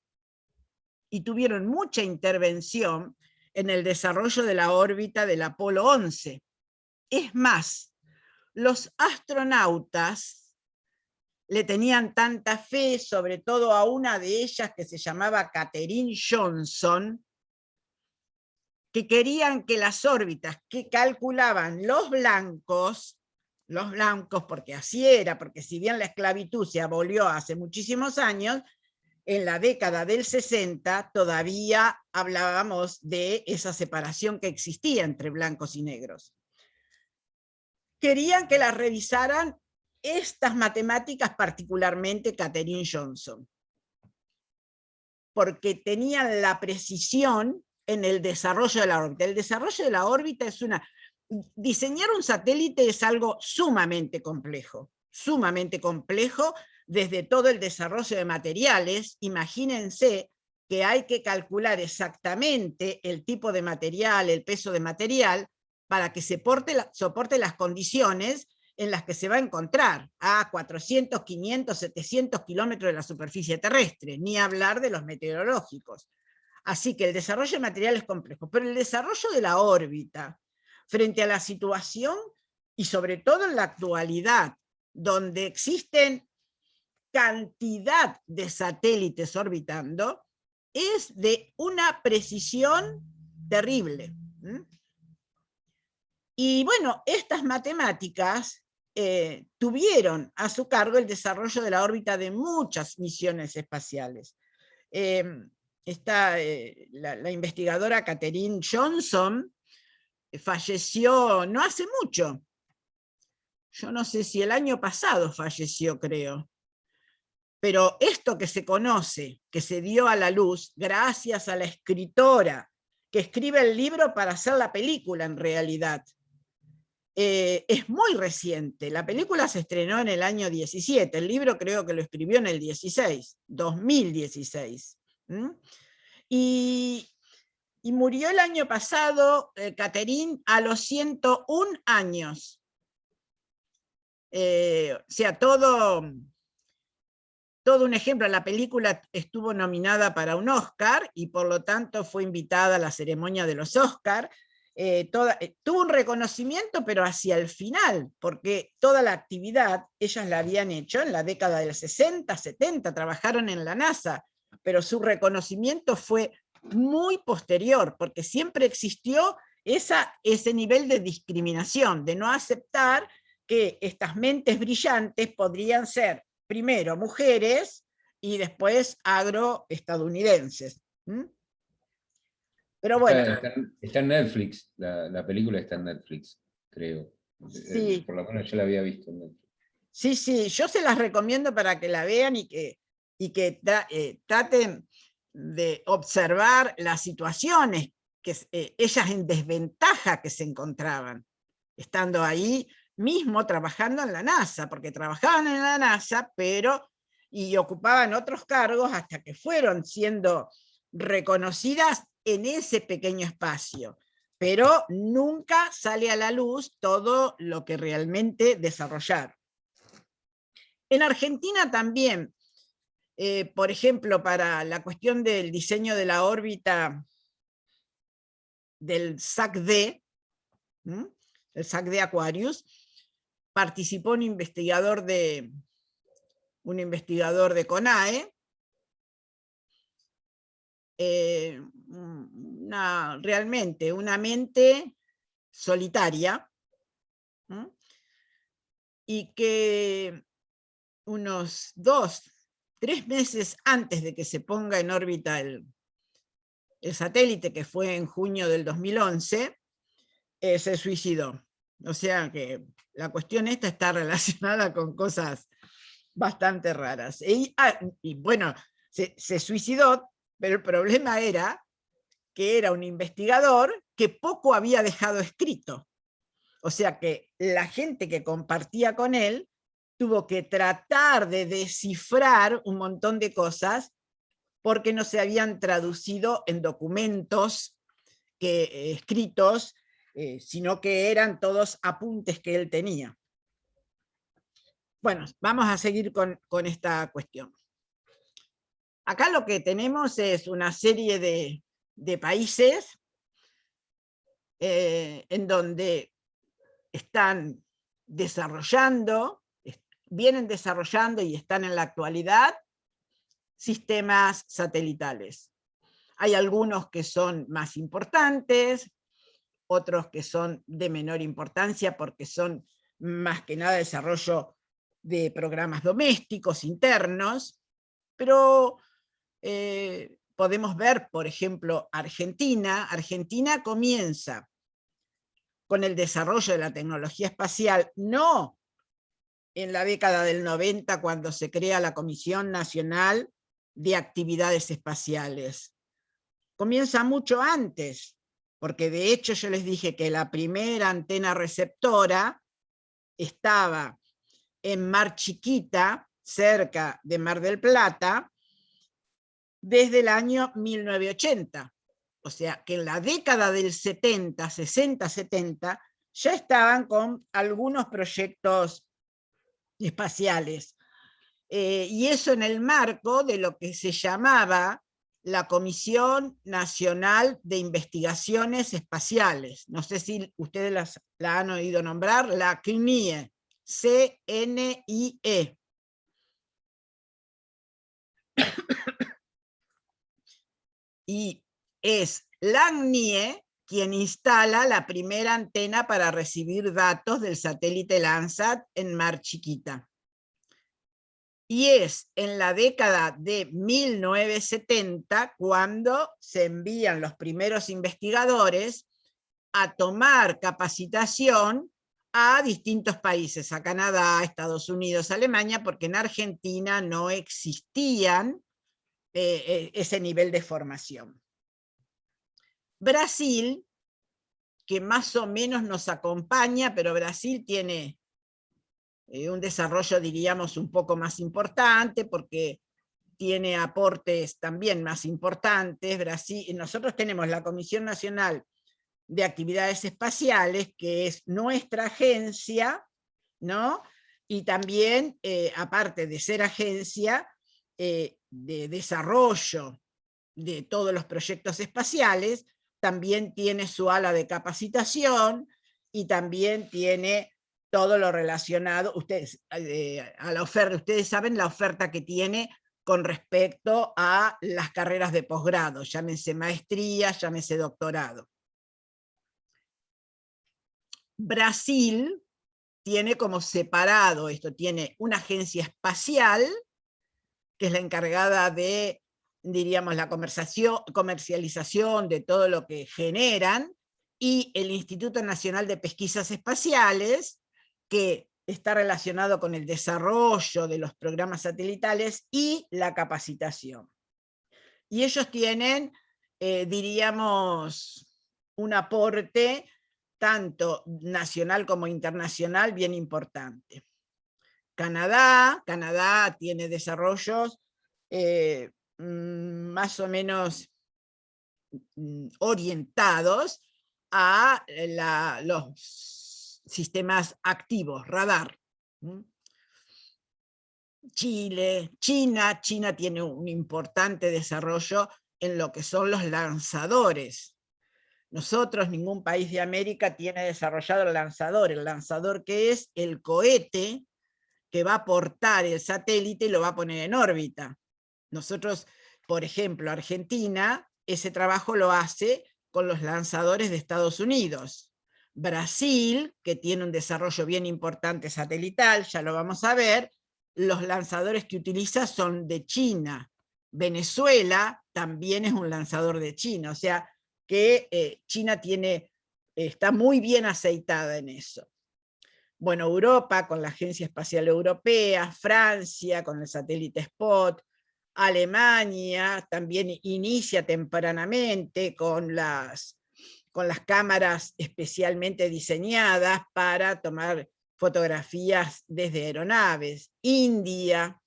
y tuvieron mucha intervención en el desarrollo de la órbita del Apolo 11. Es más, los astronautas le tenían tanta fe, sobre todo a una de ellas que se llamaba Katherine Johnson, que querían que las órbitas que calculaban los blancos, porque así era, porque si bien la esclavitud se abolió hace muchísimos años, en la década del 60 todavía hablábamos de esa separación que existía entre blancos y negros. Querían que las revisaran estas matemáticas, particularmente Katherine Johnson, porque tenían la precisión en el desarrollo de la órbita. El desarrollo de la órbita es diseñar un satélite es algo sumamente complejo desde todo el desarrollo de materiales. Imagínense que hay que calcular exactamente el tipo de material, el peso de material, para que soporte las condiciones en las que se va a encontrar a 400, 500, 700 kilómetros de la superficie terrestre, ni hablar de los meteorológicos. Así que el desarrollo de material es complejo, pero el desarrollo de la órbita, frente a la situación, y sobre todo en la actualidad, donde existen cantidad de satélites orbitando, es de una precisión terrible. Y bueno, estas matemáticas tuvieron a su cargo el desarrollo de la órbita de muchas misiones espaciales. La investigadora Katherine Johnson falleció no hace mucho, yo no sé si el año pasado falleció, creo. Pero esto que se conoce, que se dio a la luz, gracias a la escritora que escribe el libro para hacer la película en realidad, es muy reciente. La película se estrenó en el año 17, el libro creo que lo escribió en el 16, 2016. Y murió el año pasado Catherine a los 101 años. O sea, todo un ejemplo. La película estuvo nominada para un Oscar y por lo tanto fue invitada a la ceremonia de los Oscar. Tuvo un reconocimiento, pero hacia el final, porque toda la actividad ellas la habían hecho en la década del 60, 70, trabajaron en la NASA, pero su reconocimiento fue muy posterior, porque siempre existió ese nivel de discriminación, de no aceptar que estas mentes brillantes podrían ser primero mujeres y después agroestadounidenses. Pero bueno. Está en Netflix, la película está en Netflix, creo. Sí. Por lo menos yo la había visto en Netflix. Sí, yo se las recomiendo para que la vean y que traten de observar las situaciones que ellas en desventaja que se encontraban, estando ahí mismo trabajando en la NASA, porque trabajaban en la NASA, y ocupaban otros cargos hasta que fueron siendo reconocidas en ese pequeño espacio, pero nunca sale a la luz todo lo que realmente desarrollaron. En Argentina también, por ejemplo, para la cuestión del diseño de la órbita del SAC-D, el SAC-D Aquarius, participó un investigador de CONAE, realmente una mente solitaria, y que unos 2-3 meses antes de que se ponga en órbita el satélite, que fue en junio del 2011, se suicidó. O sea que la cuestión esta está relacionada con cosas bastante raras. Y bueno, se suicidó, pero el problema era que era un investigador que poco había dejado escrito. O sea que la gente que compartía con él tuvo que tratar de descifrar un montón de cosas porque no se habían traducido en documentos escritos, sino que eran todos apuntes que él tenía. Bueno, vamos a seguir con esta cuestión. Acá lo que tenemos es una serie de países en donde están desarrollando, vienen desarrollando y están en la actualidad sistemas satelitales. Hay algunos que son más importantes, otros que son de menor importancia porque son más que nada desarrollo de programas domésticos internos, pero podemos ver, por ejemplo, Argentina. Argentina comienza con el desarrollo de la tecnología espacial, no en la década del 90 cuando se crea la Comisión Nacional de Actividades Espaciales. Comienza mucho antes, porque de hecho yo les dije que la primera antena receptora estaba en Mar Chiquita, cerca de Mar del Plata, desde el año 1980. O sea que en la década del 70, 60, 70, ya estaban con algunos proyectos espaciales. Y eso en el marco de lo que se llamaba la Comisión Nacional de Investigaciones Espaciales. No sé si ustedes la han oído nombrar, la CNIE, C-N-I-E. Y es la CNIE quien instala la primera antena para recibir datos del satélite Landsat en Mar Chiquita. Y es en la década de 1970 cuando se envían los primeros investigadores a tomar capacitación a distintos países, a Canadá, a Estados Unidos, a Alemania, porque en Argentina no existían ese nivel de formación. Brasil, que más o menos nos acompaña, pero Brasil tiene un desarrollo, diríamos, un poco más importante, porque tiene aportes también más importantes. Brasil, nosotros tenemos la Comisión Nacional de Actividades Espaciales, que es nuestra agencia, ¿no? Y también, aparte de ser agencia de desarrollo de todos los proyectos espaciales, también tiene su ala de capacitación y también tiene todo lo relacionado, ustedes, a la oferta, ustedes saben la oferta que tiene con respecto a las carreras de posgrado, llámese maestría, llámese doctorado. Brasil tiene como separado esto, tiene una agencia espacial, que es la encargada de, diríamos, la comercialización de todo lo que generan, y el Instituto Nacional de Pesquisas Espaciales, que está relacionado con el desarrollo de los programas satelitales y la capacitación. Y ellos tienen, diríamos, un aporte tanto nacional como internacional bien importante. Canadá tiene desarrollos más o menos orientados a los sistemas activos, radar. China tiene un importante desarrollo en lo que son los lanzadores. Nosotros, ningún país de América tiene desarrollado el lanzador que es el cohete que va a aportar el satélite y lo va a poner en órbita. Nosotros, por ejemplo, Argentina, ese trabajo lo hace con los lanzadores de Estados Unidos. Brasil, que tiene un desarrollo bien importante satelital, ya lo vamos a ver, los lanzadores que utiliza son de China. Venezuela también es un lanzador de China, o sea que China está muy bien aceitada en eso. Bueno, Europa con la Agencia Espacial Europea, Francia con el satélite Spot, Alemania también inicia tempranamente con las cámaras especialmente diseñadas para tomar fotografías desde aeronaves. India.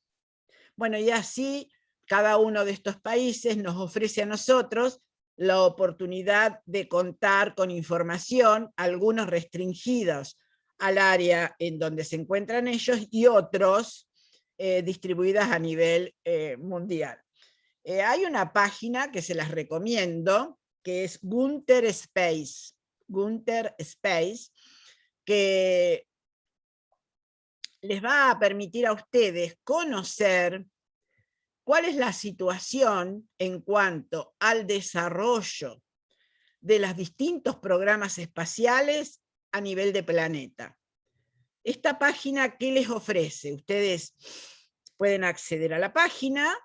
Bueno, y así cada uno de estos países nos ofrece a nosotros la oportunidad de contar con información, algunos restringidos al área en donde se encuentran ellos y otros distribuidas a nivel mundial. Hay una página que se las recomiendo, que es Gunter Space, que les va a permitir a ustedes conocer cuál es la situación en cuanto al desarrollo de los distintos programas espaciales a nivel de planeta. Esta página, ¿qué les ofrece? Ustedes pueden acceder a la página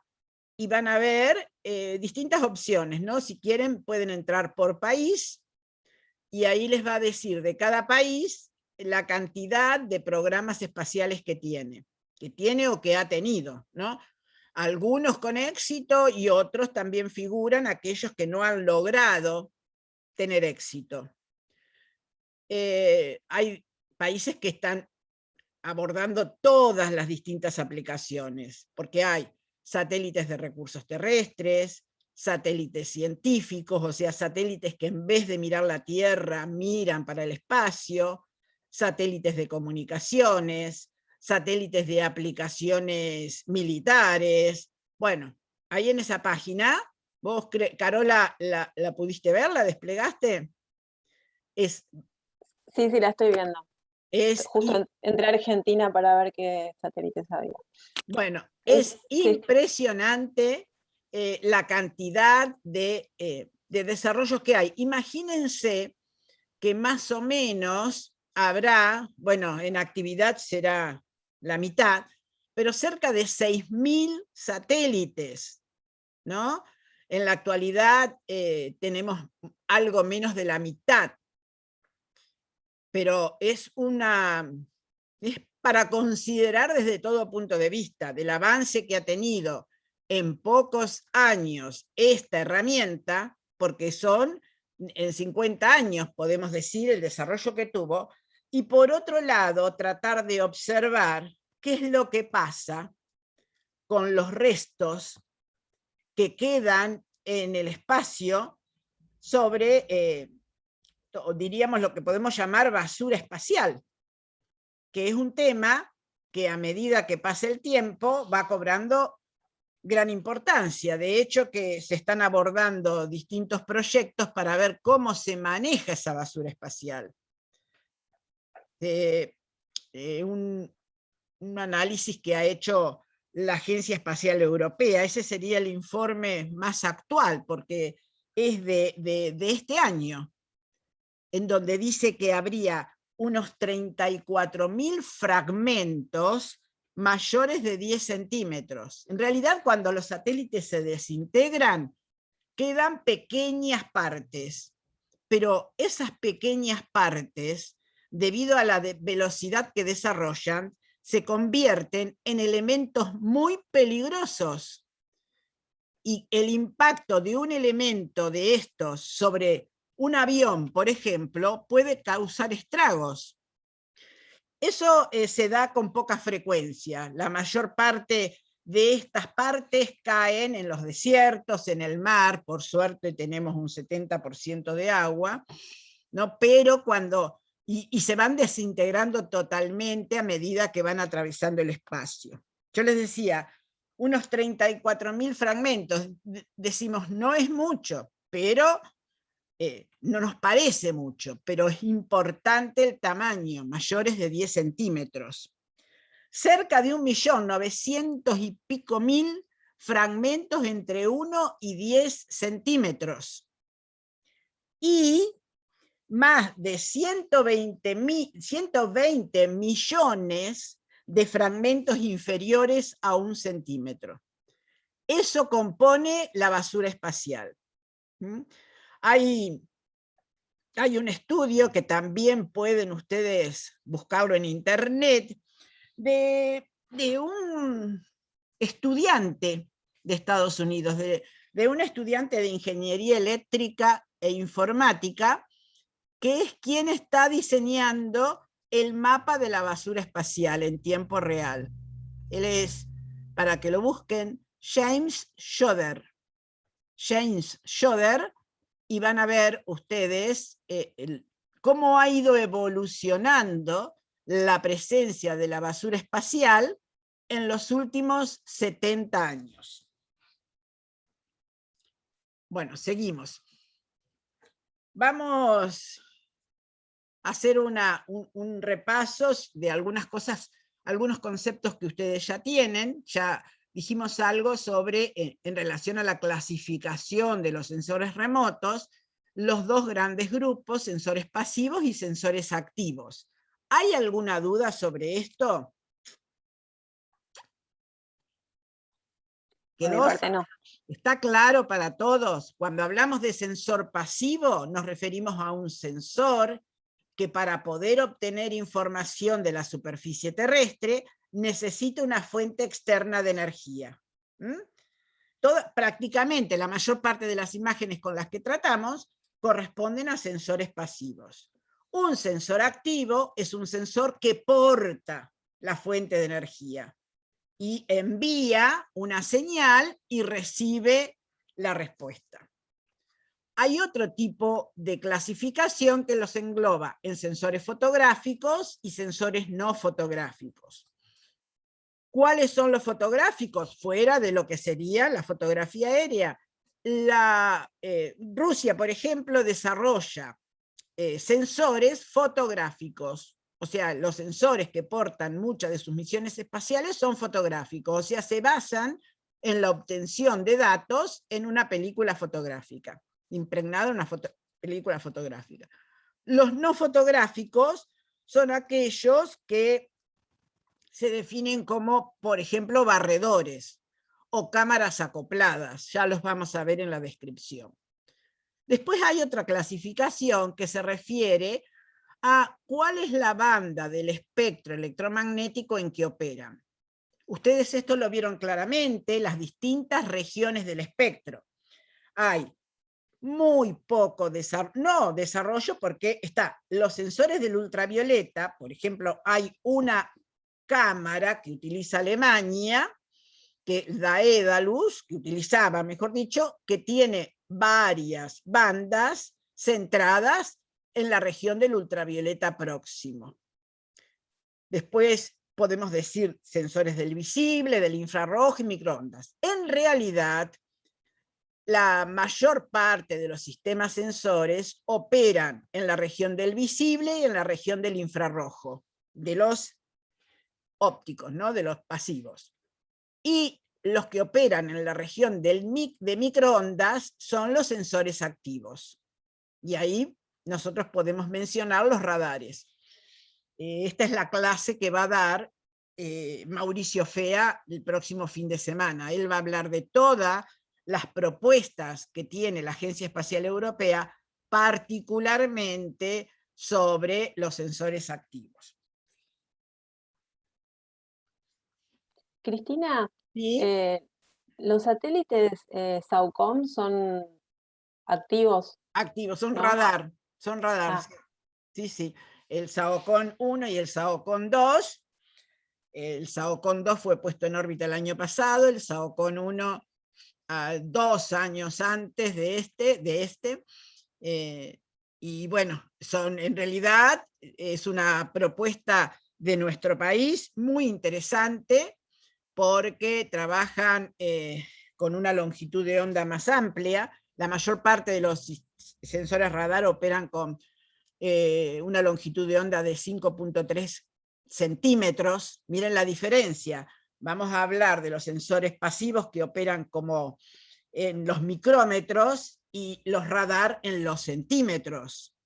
y van a ver distintas opciones, ¿no? Si quieren pueden entrar por país y ahí les va a decir de cada país la cantidad de programas espaciales que tiene o que ha tenido, ¿no? Algunos con éxito y otros también figuran aquellos que no han logrado tener éxito. Hay países que están abordando todas las distintas aplicaciones, porque hay satélites de recursos terrestres, satélites científicos, o sea, satélites que en vez de mirar la Tierra, miran para el espacio, satélites de comunicaciones, satélites de aplicaciones militares. Bueno, ahí en esa página, vos, Carola, ¿la pudiste ver? ¿La desplegaste? Sí, la estoy viendo. Justo entré a Argentina para ver qué satélites había. Bueno, es impresionante la cantidad de desarrollos que hay. Imagínense que más o menos habrá, bueno, en actividad será la mitad, pero cerca de 6.000 satélites, ¿no? En la actualidad tenemos algo menos de la mitad. pero es para considerar desde todo punto de vista del avance que ha tenido en pocos años esta herramienta, porque son en 50 años, podemos decir, el desarrollo que tuvo, y por otro lado, tratar de observar qué es lo que pasa con los restos que quedan en el espacio sobre, diríamos, lo que podemos llamar basura espacial, que es un tema que a medida que pasa el tiempo va cobrando gran importancia. De hecho, que se están abordando distintos proyectos para ver cómo se maneja esa basura espacial. Un análisis que ha hecho la Agencia Espacial Europea, ese sería el informe más actual, porque es de este año, en donde dice que habría unos 34.000 fragmentos mayores de 10 centímetros. En realidad, cuando los satélites se desintegran, quedan pequeñas partes, pero esas pequeñas partes, debido a la velocidad que desarrollan, se convierten en elementos muy peligrosos. Y el impacto de un elemento de estos sobre un avión, por ejemplo, puede causar estragos. Eso se da con poca frecuencia. La mayor parte de estas partes caen en los desiertos, en el mar, por suerte tenemos un 70% de agua, ¿no? Pero cuando, y se van desintegrando totalmente a medida que van atravesando el espacio. Yo les decía, unos 34.000 fragmentos, decimos, no es mucho, pero no nos parece mucho, pero es importante el tamaño, mayores de 10 centímetros. Cerca de 1.900.000 y pico fragmentos entre 1 y 10 centímetros. Y más de 120 millones de fragmentos inferiores a 1 centímetro. Eso compone la basura espacial. Hay un estudio que también pueden ustedes buscarlo en internet, de un estudiante de Estados Unidos, de un estudiante de ingeniería eléctrica e informática, que es quien está diseñando el mapa de la basura espacial en tiempo real. Él es, para que lo busquen, James Shoder. James Shoder, y van a ver ustedes cómo ha ido evolucionando la presencia de la basura espacial en los últimos 70 años. Bueno, seguimos. Vamos a hacer un repaso de algunas cosas, algunos conceptos que ustedes ya tienen. Ya dijimos algo sobre, en relación a la clasificación de los sensores remotos, los dos grandes grupos, sensores pasivos y sensores activos. ¿Hay alguna duda sobre esto? Por mi parte no. ¿Está claro para todos? Cuando hablamos de sensor pasivo, nos referimos a un sensor que para poder obtener información de la superficie terrestre necesita una fuente externa de energía. Prácticamente la mayor parte de las imágenes con las que tratamos corresponden a sensores pasivos. Un sensor activo es un sensor que porta la fuente de energía y envía una señal y recibe la respuesta. Hay otro tipo de clasificación que los engloba en sensores fotográficos y sensores no fotográficos. ¿Cuáles son los fotográficos? Fuera de lo que sería la fotografía aérea. Rusia, por ejemplo, desarrolla sensores fotográficos. O sea, los sensores que portan muchas de sus misiones espaciales son fotográficos. O sea, se basan en la obtención de datos en una película fotográfica, impregnada en una película fotográfica. Los no fotográficos son aquellos que se definen como, por ejemplo, barredores o cámaras acopladas. Ya los vamos a ver en la descripción. Después hay otra clasificación que se refiere a cuál es la banda del espectro electromagnético en que operan. Ustedes esto lo vieron claramente, las distintas regiones del espectro. Hay muy poco desarrollo porque están los sensores del ultravioleta, por ejemplo, hay una cámara que utiliza Alemania, que Daedalus, que utilizaba, mejor dicho, que tiene varias bandas centradas en la región del ultravioleta próximo. Después podemos decir sensores del visible, del infrarrojo y microondas. En realidad, la mayor parte de los sistemas sensores operan en la región del visible y en la región del infrarrojo, de los ópticos, ¿no? De los pasivos. Y los que operan en la región de microondas son los sensores activos. Y ahí nosotros podemos mencionar los radares. Esta es la clase que va a dar Mauricio Fea el próximo fin de semana. Él va a hablar de todas las propuestas que tiene la Agencia Espacial Europea, particularmente sobre los sensores activos. Cristina, ¿Sí? los satélites SAOCOM son activos, Activos, son ¿no? radar, son radar. Ah. Sí, sí. El SAOCON 1 y el SAOCON 2. El SAOCON 2 fue puesto en órbita el año pasado, el SAOCON 1 2 años antes de este. Y bueno, en realidad es una propuesta de nuestro país muy interesante porque trabajan con una longitud de onda más amplia. La mayor parte de los sensores radar operan con una longitud de onda de 5.3 centímetros. Miren la diferencia. Vamos a hablar de los sensores pasivos que operan como en los micrómetros y los radar en los centímetros.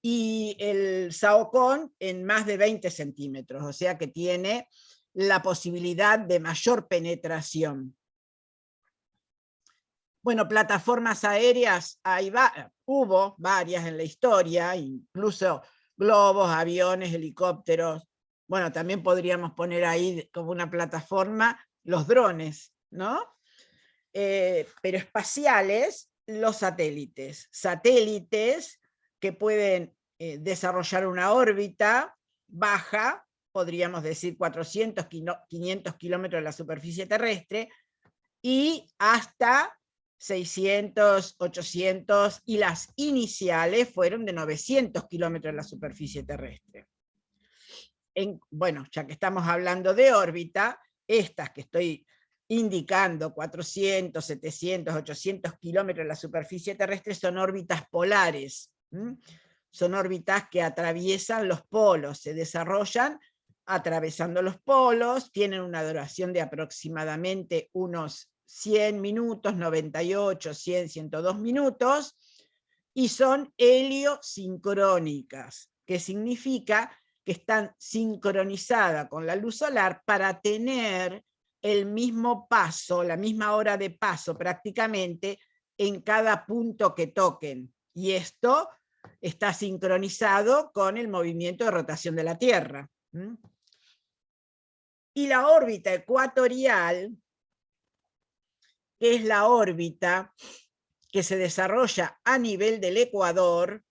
Y el SAOCON en más de 20 centímetros, o sea que tiene la posibilidad de mayor penetración. Bueno, plataformas aéreas, hubo varias en la historia, incluso globos, aviones, helicópteros. Bueno, también podríamos poner ahí como una plataforma los drones, ¿no? Pero espaciales, los satélites. Satélites que pueden desarrollar una órbita baja, podríamos decir 400, 500 kilómetros de la superficie terrestre, y hasta 600, 800, y las iniciales fueron de 900 kilómetros de la superficie terrestre. Bueno, ya que estamos hablando de órbita, estas que estoy indicando, 400, 700, 800 kilómetros de la superficie terrestre, son órbitas polares. Son órbitas que atraviesan los polos, se desarrollan atravesando los polos, tienen una duración de aproximadamente unos 100 minutos, 98, 100, 102 minutos, y son heliosincrónicas, que significa que están sincronizadas con la luz solar para tener el mismo paso, la misma hora de paso prácticamente en cada punto que toquen. Y esto está sincronizado con el movimiento de rotación de la Tierra. Y la órbita ecuatorial, que es la órbita que se desarrolla a nivel del ecuador,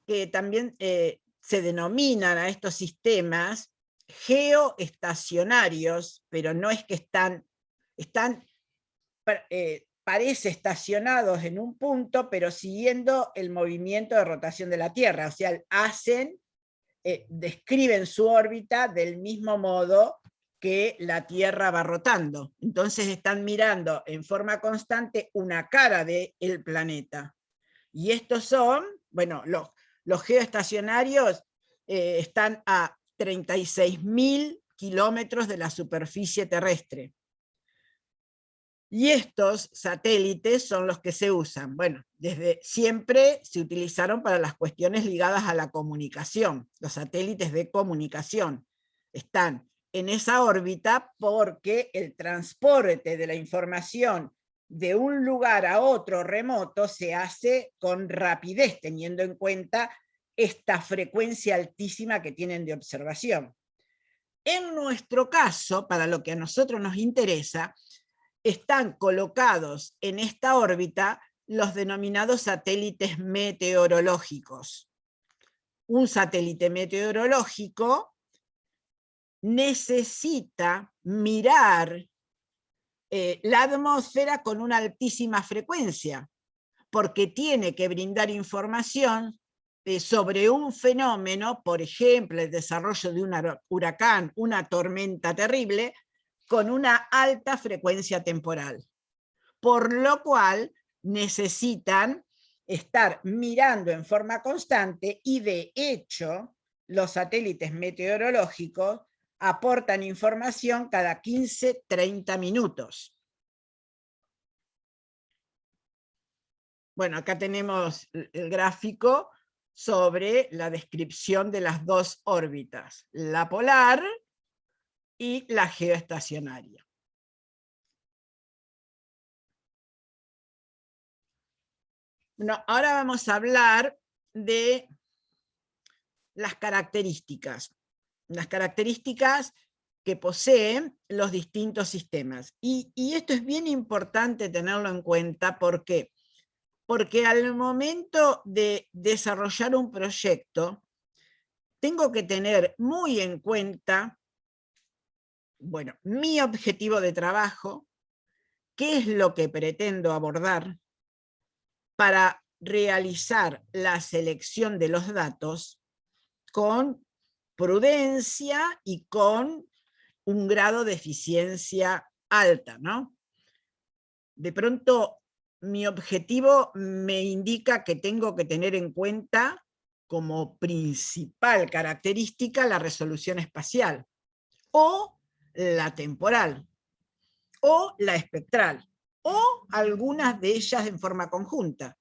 que también se denominan a estos sistemas geoestacionarios, pero no es que están parece estacionados en un punto, pero siguiendo el movimiento de rotación de la Tierra, o sea, describen su órbita del mismo modo que la Tierra va rotando. Entonces están mirando en forma constante una cara del planeta. Y estos son, bueno, los geoestacionarios están a 36.000 kilómetros de la superficie terrestre. Y estos satélites son los que se usan. Bueno, desde siempre se utilizaron para las cuestiones ligadas a la comunicación. Los satélites de comunicación están en esa órbita porque el transporte de la información de un lugar a otro remoto se hace con rapidez, teniendo en cuenta esta frecuencia altísima que tienen de observación. En nuestro caso, para lo que a nosotros nos interesa, están colocados en esta órbita los denominados satélites meteorológicos. Un satélite meteorológico necesita mirar la atmósfera con una altísima frecuencia, porque tiene que brindar información sobre un fenómeno, por ejemplo, el desarrollo de un huracán, una tormenta terrible, con una alta frecuencia temporal. Por lo cual necesitan estar mirando en forma constante y de hecho los satélites meteorológicos aportan información cada 15-30 minutos. Bueno, acá tenemos el gráfico sobre la descripción de las dos órbitas, la polar y la geoestacionaria. Bueno, ahora vamos a hablar de las características que poseen los distintos sistemas. Y esto es bien importante tenerlo en cuenta. ¿Por qué? Porque al momento de desarrollar un proyecto, tengo que tener muy en cuenta, bueno, mi objetivo de trabajo, qué es lo que pretendo abordar para realizar la selección de los datos con prudencia y con un grado de eficiencia alta, ¿no? De pronto, mi objetivo me indica que tengo que tener en cuenta como principal característica la resolución espacial, o la temporal, o la espectral, o algunas de ellas en forma conjunta.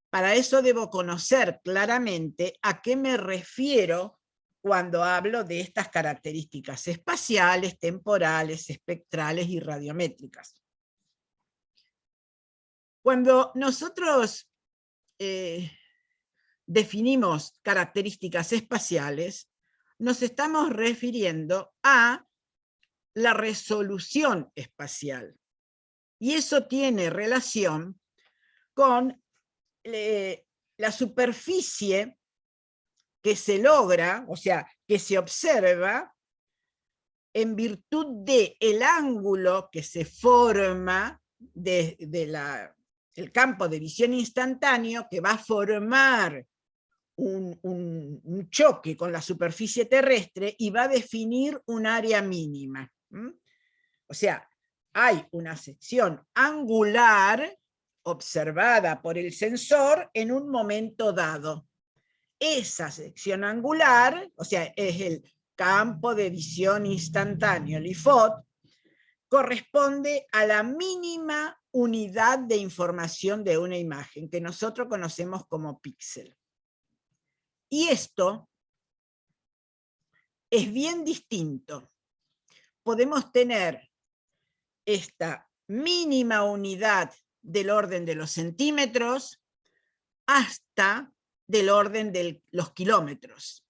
Para eso debo conocer claramente a qué me refiero cuando hablo de estas características espaciales, temporales, espectrales y radiométricas. Cuando nosotros definimos características espaciales, nos estamos refiriendo a la resolución espacial. Y eso tiene relación con la superficie que se logra, o sea, que se observa en virtud del ángulo que se forma el campo de visión instantáneo, que va a formar un choque con la superficie terrestre y va a definir un área mínima. O sea, hay una sección angular observada por el sensor en un momento dado. Esa sección angular, o sea, es el campo de visión instantáneo, el IFOT, corresponde a la mínima unidad de información de una imagen, que nosotros conocemos como píxel. Y esto es bien distinto. Podemos tener esta mínima unidad del orden de los centímetros hasta del orden de los kilómetros.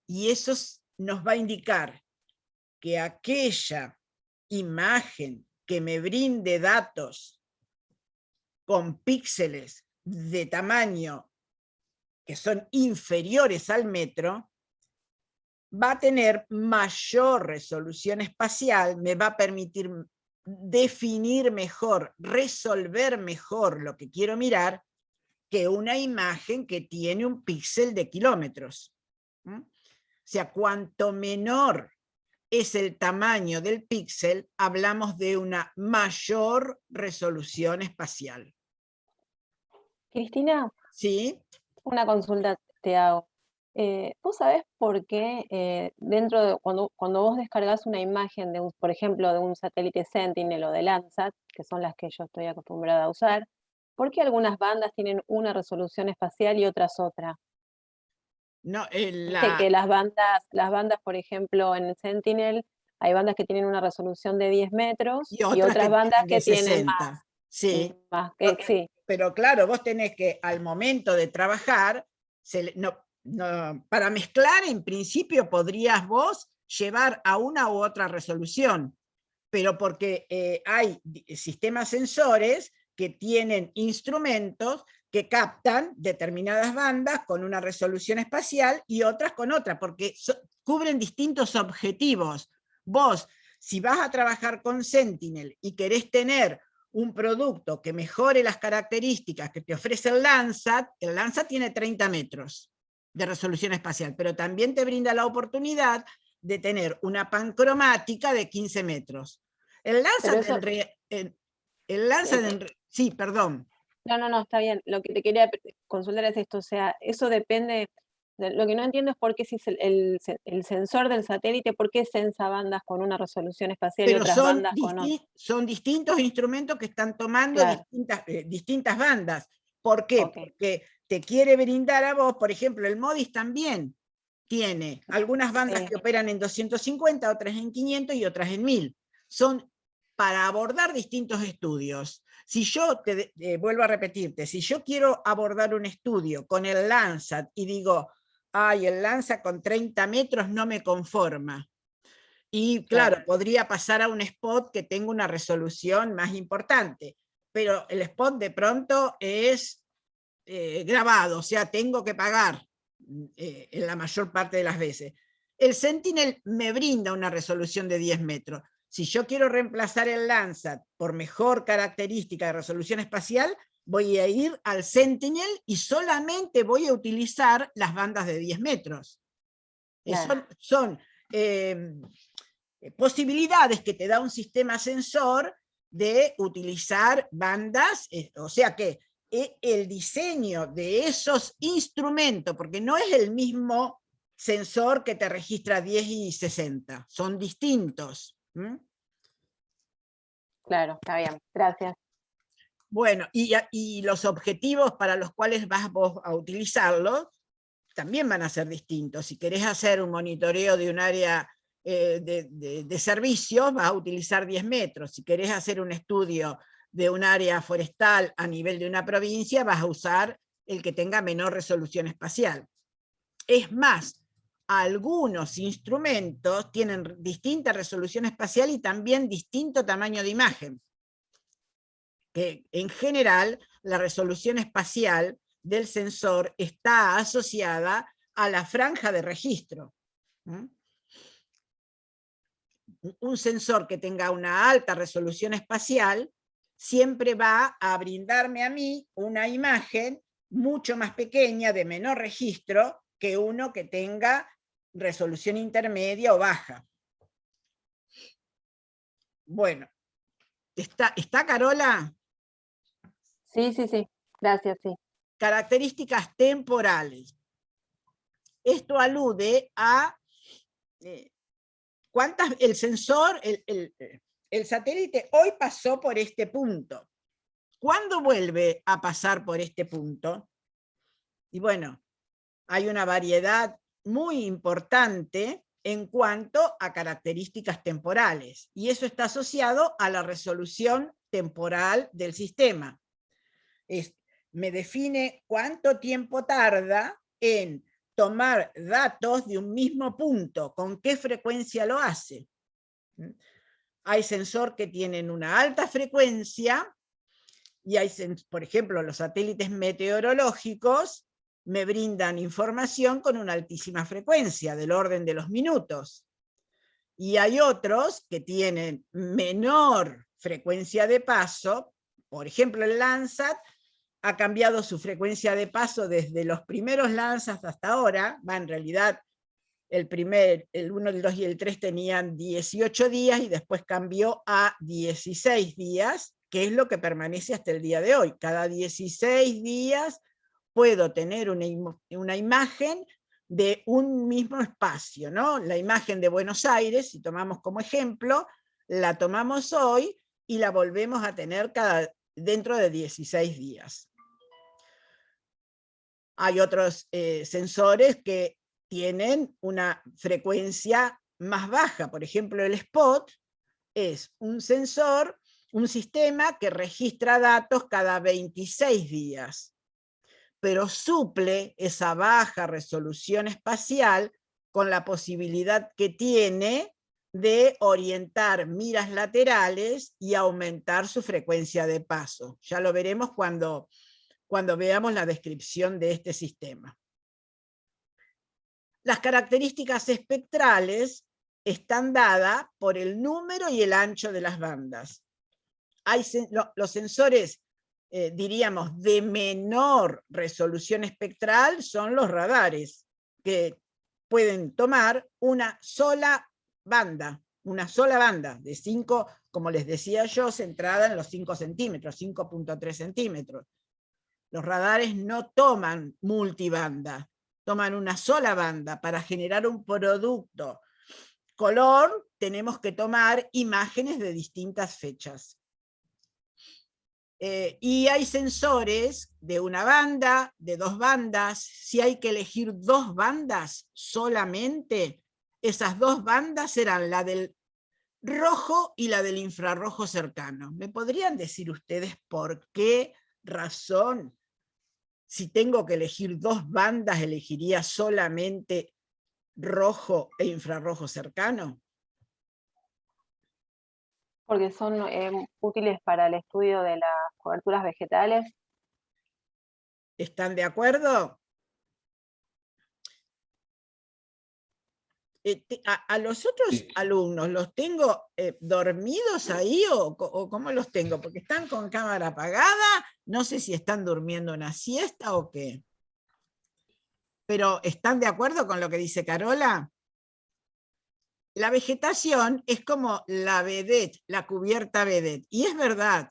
Y eso nos va a indicar que aquella imagen que me brinde datos con píxeles de tamaño que son inferiores al metro, va a tener mayor resolución espacial, me va a permitir definir mejor, resolver mejor lo que quiero mirar, que una imagen que tiene un píxel de kilómetros. O sea, cuanto menor es el tamaño del píxel, hablamos de una mayor resolución espacial. Cristina, ¿Sí? una consulta te hago. ¿Vos sabés por qué dentro de cuando vos descargas una imagen, por ejemplo, de un satélite Sentinel o de Landsat, que son las que yo estoy acostumbrada a usar, por qué algunas bandas tienen una resolución espacial y otras otra? No, Viste que las bandas, por ejemplo, en el Sentinel hay bandas que tienen una resolución de 10 metros Y y otras otras que bandas tienen de que tienen más. 60. Sí. Sí, Pero claro, vos tenés que, al momento de trabajar, para mezclar, en principio podrías vos llevar a una u otra resolución, pero porque hay sistemas sensores que tienen instrumentos que captan determinadas bandas con una resolución espacial y otras con otra, porque cubren distintos objetivos. Vos, si vas a trabajar con Sentinel y querés tener un producto que mejore las características que te ofrece el Landsat tiene 30 metros de resolución espacial, pero también te brinda la oportunidad de tener una pancromática de 15 metros. El Landsat, sí, perdón. No, está bien. Lo que te quería consultar es esto, o sea, eso depende, lo que no entiendo es por qué si es el sensor del satélite, por qué sensa bandas con una resolución espacial y Pero otras bandas con otra. son distintos instrumentos que están tomando Claro. distintas bandas. ¿Por qué? Ok. Porque te quiere brindar a vos, por ejemplo, el MODIS también tiene algunas bandas Sí. que operan en 250, otras en 500 y otras en 1000. Son para abordar distintos estudios. Si yo, vuelvo a repetirte, si yo quiero abordar un estudio con el Landsat y digo, ay, el Landsat con 30 metros no me conforma. Y claro, podría pasar a un spot que tenga una resolución más importante, pero el spot de pronto es grabado, o sea, tengo que pagar en la mayor parte de las veces. El Sentinel me brinda una resolución de 10 metros. Si yo quiero reemplazar el Landsat por mejor característica de resolución espacial, voy a ir al Sentinel y solamente voy a utilizar las bandas de 10 metros. Son posibilidades que te da un sistema sensor de utilizar bandas, o sea que el diseño de esos instrumentos, porque no es el mismo sensor que te registra 10 y 60, son distintos. Claro, está bien, gracias. Bueno, y los objetivos para los cuales vas vos a utilizarlos también van a ser distintos. Si querés hacer un monitoreo de un área de servicios, vas a utilizar 10 metros. Si querés hacer un estudio de un área forestal a nivel de una provincia, vas a usar el que tenga menor resolución espacial. Es más, algunos instrumentos tienen distinta resolución espacial y también distinto tamaño de imagen. Que en general la resolución espacial del sensor está asociada a la franja de registro. Un sensor que tenga una alta resolución espacial siempre va a brindarme a mí una imagen mucho más pequeña, de menor registro, que uno que tenga resolución intermedia o baja. Bueno, ¿está Carola? Sí, gracias, sí. Características temporales. Esto alude a cuántas, el sensor, el satélite hoy pasó por este punto. ¿Cuándo vuelve a pasar por este punto? Y bueno, hay una variedad muy importante en cuanto a características temporales, y eso está asociado a la resolución temporal del sistema. Me define cuánto tiempo tarda en tomar datos de un mismo punto, con qué frecuencia lo hace. Hay sensores que tienen una alta frecuencia, y hay, por ejemplo, los satélites meteorológicos me brindan información con una altísima frecuencia, del orden de los minutos. Y hay otros que tienen menor frecuencia de paso, por ejemplo el Landsat ha cambiado su frecuencia de paso desde los primeros Landsat hasta ahora, en realidad el 1, el 2 y el 3 tenían 18 días y después cambió a 16 días, que es lo que permanece hasta el día de hoy. Cada 16 días puedo tener una imagen de un mismo espacio, ¿no? La imagen de Buenos Aires, si tomamos como ejemplo, la tomamos hoy y la volvemos a tener dentro de 16 días. Hay otros sensores que tienen una frecuencia más baja, por ejemplo el SPOT, es un sensor, un sistema que registra datos cada 26 días, pero suple esa baja resolución espacial con la posibilidad que tiene de orientar miras laterales y aumentar su frecuencia de paso. Ya lo veremos cuando veamos la descripción de este sistema. Las características espectrales están dadas por el número y el ancho de las bandas. Los sensores, diríamos, de menor resolución espectral son los radares, que pueden tomar una sola banda de 5, como les decía yo, centrada en los 5 centímetros, 5.3 centímetros. Los radares no toman multibanda, toman una sola banda. Para generar un producto color tenemos que tomar imágenes de distintas fechas. Y hay sensores de una banda, de 2 bandas. Si hay que elegir 2 bandas solamente, esas 2 bandas serán la del rojo y la del infrarrojo cercano. ¿Me podrían decir ustedes por qué razón, si tengo que elegir 2 bandas, elegiría solamente rojo e infrarrojo cercano? Porque son útiles para el estudio de las coberturas vegetales. ¿Están de acuerdo? ¿A los otros alumnos los tengo dormidos ahí o cómo los tengo? Porque están con cámara apagada, no sé si están durmiendo una siesta o qué. Pero ¿están de acuerdo con lo que dice Carola? La vegetación es como la vedette, la cubierta vedette. Y es verdad,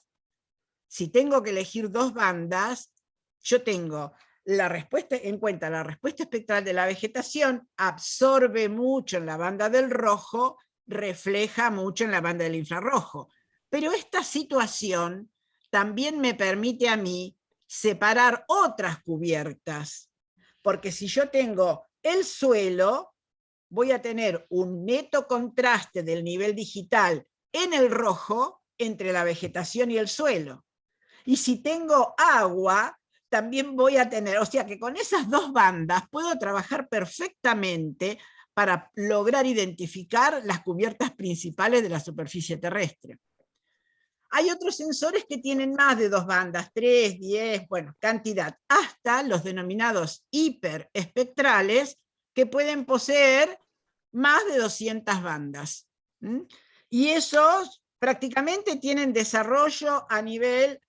si tengo que elegir 2 bandas, yo tengo la respuesta espectral de la vegetación, absorbe mucho en la banda del rojo, refleja mucho en la banda del infrarrojo. Pero esta situación también me permite a mí separar otras cubiertas, porque si yo tengo el suelo, voy a tener un neto contraste del nivel digital en el rojo entre la vegetación y el suelo. Y si tengo agua, también voy a tener, o sea que con esas 2 bandas puedo trabajar perfectamente para lograr identificar las cubiertas principales de la superficie terrestre. Hay otros sensores que tienen más de 2 bandas, 3, 10, bueno, cantidad, hasta los denominados hiperespectrales, que pueden poseer más de 200 bandas. Y esos prácticamente tienen desarrollo a nivel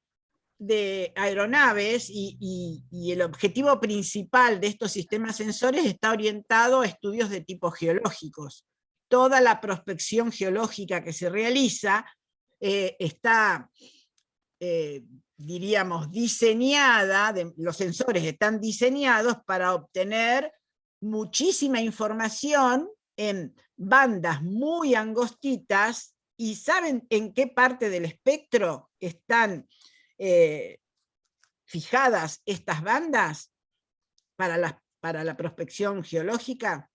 de aeronaves y el objetivo principal de estos sistemas sensores está orientado a estudios de tipo geológicos. Toda la prospección geológica que se realiza está, diríamos, diseñada, los sensores están diseñados para obtener muchísima información en bandas muy angostitas. ¿Y saben en qué parte del espectro están fijadas estas bandas para la prospección geológica?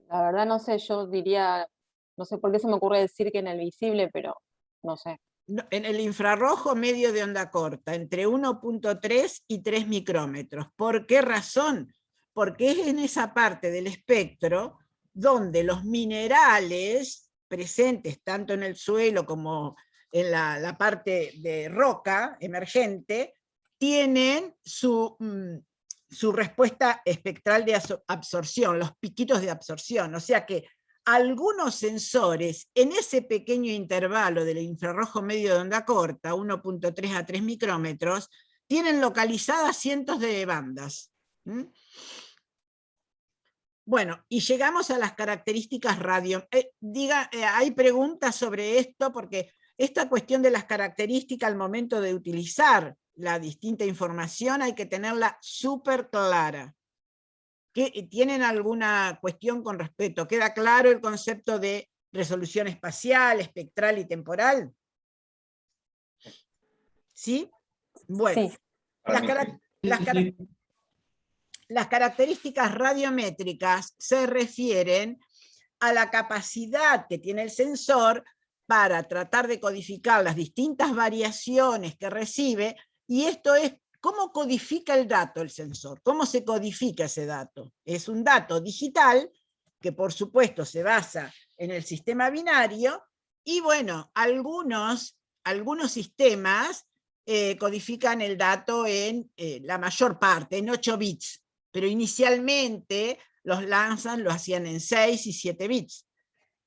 La verdad no sé, yo diría, no sé por qué se me ocurre decir que en el visible, pero no sé. En el infrarrojo medio de onda corta, entre 1.3 y 3 micrómetros. ¿Por qué razón? Porque es en esa parte del espectro donde los minerales presentes tanto en el suelo como en la parte de roca emergente tienen su respuesta espectral de absorción, los piquitos de absorción. O sea que algunos sensores en ese pequeño intervalo del infrarrojo medio de onda corta, 1.3 a 3 micrómetros, tienen localizadas cientos de bandas. Bueno, y llegamos a las características radio. Hay preguntas sobre esto, porque esta cuestión de las características al momento de utilizar la distinta información hay que tenerla súper clara. ¿Tienen alguna cuestión con respecto? ¿Queda claro el concepto de resolución espacial, espectral y temporal? ¿Sí? Bueno, Sí. Las características radiométricas se refieren a la capacidad que tiene el sensor para tratar de codificar las distintas variaciones que recibe, y esto es cómo codifica el dato el sensor, cómo se codifica ese dato. Es un dato digital que por supuesto se basa en el sistema binario, y bueno, algunos sistemas codifican el dato en la mayor parte, en 8 bits, pero inicialmente los Landsat lo hacían en 6 y 7 bits.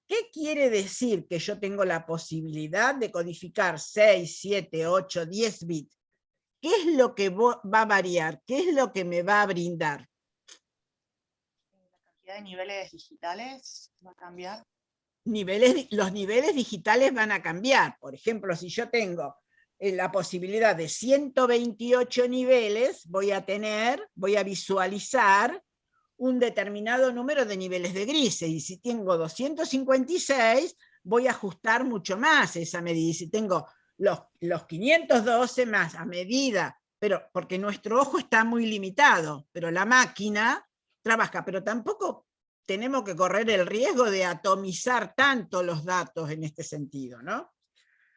¿Qué quiere decir que yo tengo la posibilidad de codificar 6, 7, 8, 10 bits? ¿Qué es lo que va a variar? ¿Qué es lo que me va a brindar? La cantidad de niveles digitales va a cambiar. Los niveles digitales van a cambiar. Por ejemplo, si yo tengo la posibilidad de 128 niveles, voy a visualizar un determinado número de niveles de grises, y si tengo 256, voy a ajustar mucho más esa medida, y si tengo los 512 más a medida, pero porque nuestro ojo está muy limitado, pero la máquina trabaja, pero tampoco tenemos que correr el riesgo de atomizar tanto los datos en este sentido, ¿no?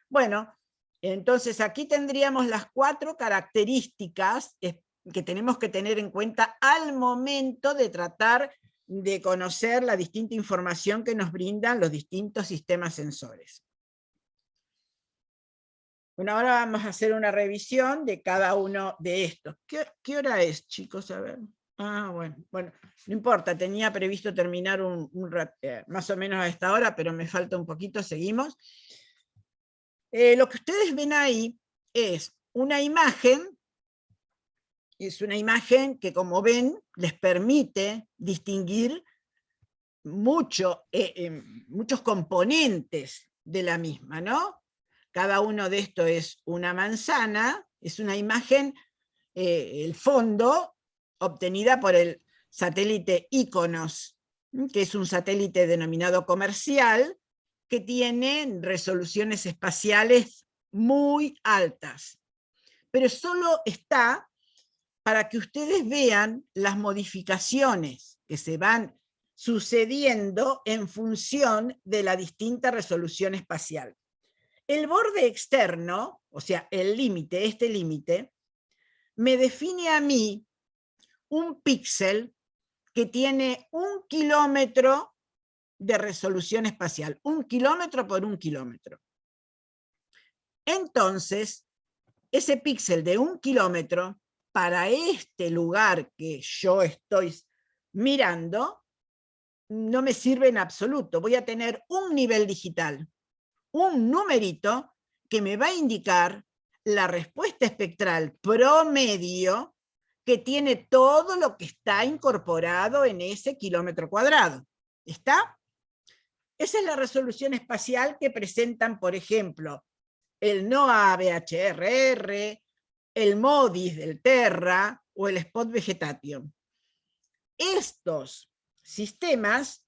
Bueno, entonces aquí tendríamos las 4 características que tenemos que tener en cuenta al momento de tratar de conocer la distinta información que nos brindan los distintos sistemas sensores. Bueno, ahora vamos a hacer una revisión de cada uno de estos. ¿Qué hora es, chicos? A ver. Ah, bueno, no importa, tenía previsto terminar más o menos a esta hora, pero me falta un poquito, seguimos. Lo que ustedes ven ahí es una imagen que, como ven, les permite distinguir muchos componentes de la misma, ¿no? Cada uno de estos es una manzana, es una imagen, el fondo, obtenida por el satélite IKONOS, que es un satélite denominado comercial, que tiene resoluciones espaciales muy altas. Pero solo está para que ustedes vean las modificaciones que se van sucediendo en función de la distinta resolución espacial. El borde externo, o sea, el límite, este límite, me define a mí un píxel que tiene 1 kilómetro de resolución espacial, 1 kilómetro por 1 kilómetro. Entonces, ese píxel de 1 kilómetro, para este lugar que yo estoy mirando, no me sirve en absoluto. Voy a tener un nivel digital, un numerito que me va a indicar la respuesta espectral promedio que tiene todo lo que está incorporado en ese kilómetro cuadrado. ¿Está? Esa es la resolución espacial que presentan, por ejemplo, el NOAA BHRR, el MODIS del Terra o el Spot Vegetation. Estos sistemas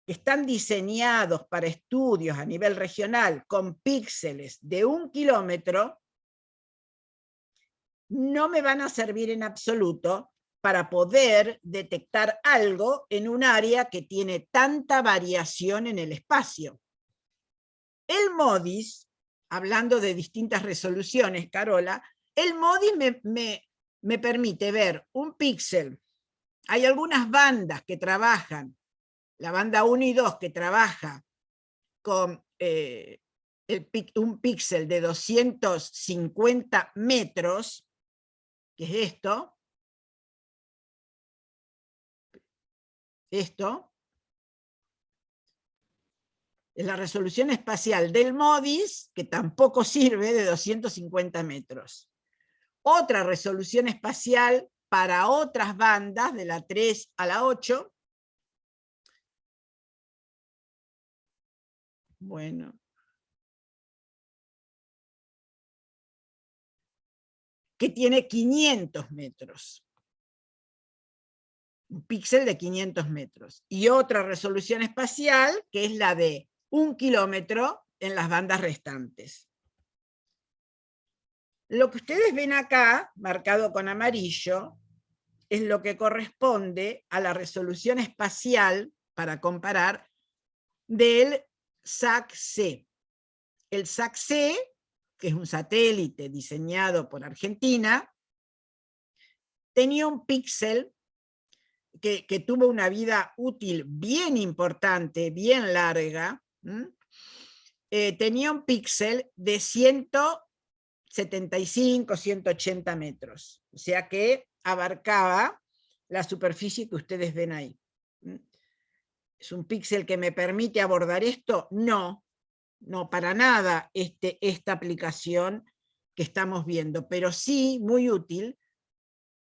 están diseñados para estudios a nivel regional con píxeles de 1 kilómetro, no me van a servir en absoluto para poder detectar algo en un área que tiene tanta variación en el espacio. El MODIS, hablando de distintas resoluciones, Carola, el MODIS me permite ver un píxel. Hay algunas bandas que trabajan, la banda 1 y 2 que trabaja con un píxel de 250 metros, que es esto es la resolución espacial del MODIS, que tampoco sirve, de 250 metros. Otra resolución espacial para otras bandas, de la 3 a la 8. Bueno. Que tiene 500 metros. Un píxel de 500 metros. Y otra resolución espacial, que es la de 1 kilómetro en las bandas restantes. Lo que ustedes ven acá, marcado con amarillo, es lo que corresponde a la resolución espacial, para comparar, del SAC-C. El SAC-C, que es un satélite diseñado por Argentina, tenía un píxel que tuvo una vida útil bien importante, bien larga. Tenía un píxel de 175, 180 metros, o sea que abarcaba la superficie que ustedes ven ahí. ¿Es un píxel que me permite abordar esto? No, no para nada esta aplicación que estamos viendo, pero sí muy útil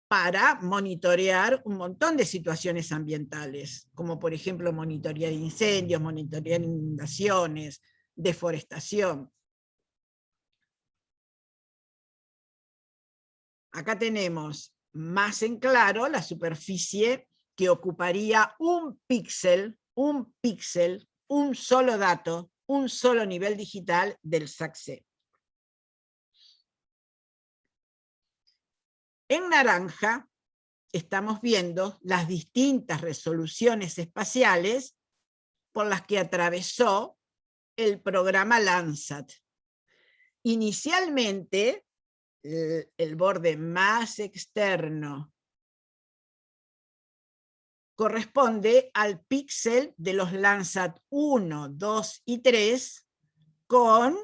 para monitorear un montón de situaciones ambientales, como por ejemplo monitorear incendios, monitorear inundaciones, deforestación. Acá tenemos más en claro la superficie que ocuparía un píxel, un solo dato, un solo nivel digital del SAC-C. En naranja estamos viendo las distintas resoluciones espaciales por las que atravesó el programa Landsat. Inicialmente, el borde más externo corresponde al píxel de los Landsat 1, 2 y 3 con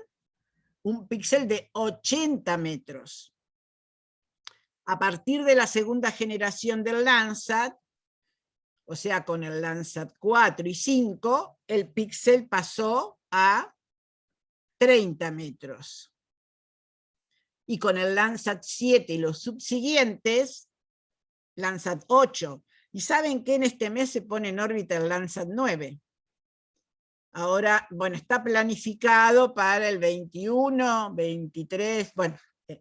un píxel de 80 metros. A partir de la segunda generación del Landsat, o sea, con el Landsat 4 y 5, el píxel pasó a 30 metros. Y con el Landsat 7 y los subsiguientes, Landsat 8, y saben que en este mes se pone en órbita el Landsat 9. Ahora, bueno, está planificado para el 21, 23, bueno,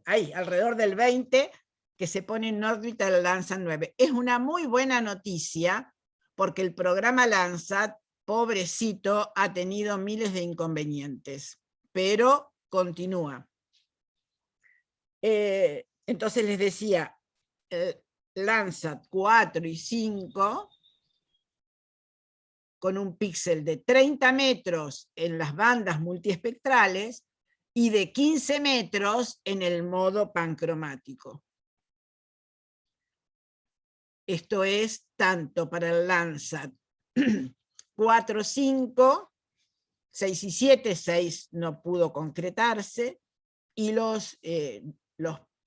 ahí, alrededor del 20, que se pone en órbita el Landsat 9. Es una muy buena noticia, porque el programa Landsat, pobrecito, ha tenido miles de inconvenientes, pero continúa. Entonces les decía, Landsat 4 y 5, con un píxel de 30 metros en las bandas multiespectrales y de 15 metros en el modo pancromático. Esto es tanto para el Landsat 4, 5, 6 y 7, 6 no pudo concretarse, y los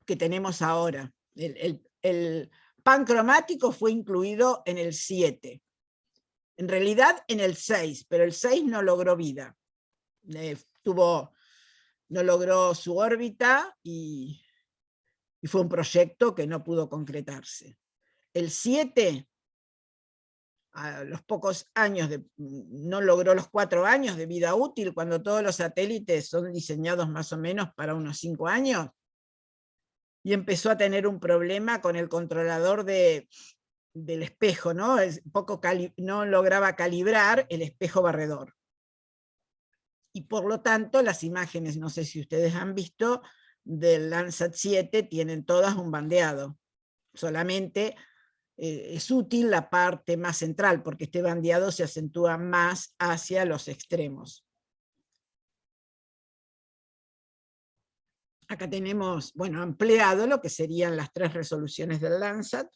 que tenemos ahora. El pancromático fue incluido en el 7. En realidad en el 6, pero el 6 no logró vida. No logró su órbita y fue un proyecto que no pudo concretarse. El 7, a los pocos años, no logró los 4 años de vida útil, cuando todos los satélites son diseñados más o menos para unos 5 años, y empezó a tener un problema con el controlador del espejo, ¿no? No lograba calibrar el espejo barredor. Y por lo tanto, las imágenes, no sé si ustedes han visto, del Landsat 7 tienen todas un bandeado. Solamente es útil la parte más central, porque este bandeado se acentúa más hacia los extremos. Acá tenemos, bueno, ampliado lo que serían las 3 resoluciones del Landsat.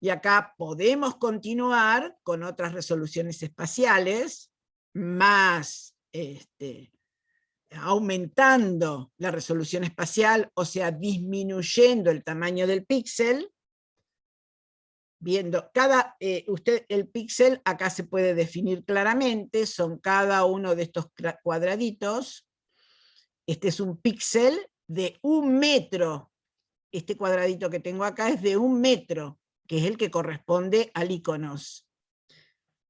Y acá podemos continuar con otras resoluciones espaciales, más aumentando la resolución espacial, o sea, disminuyendo el tamaño del píxel. Viendo el píxel acá se puede definir claramente, son cada uno de estos cuadraditos. Este es un píxel de 1 metro. Este cuadradito que tengo acá es de 1 metro, que es el que corresponde al iconos.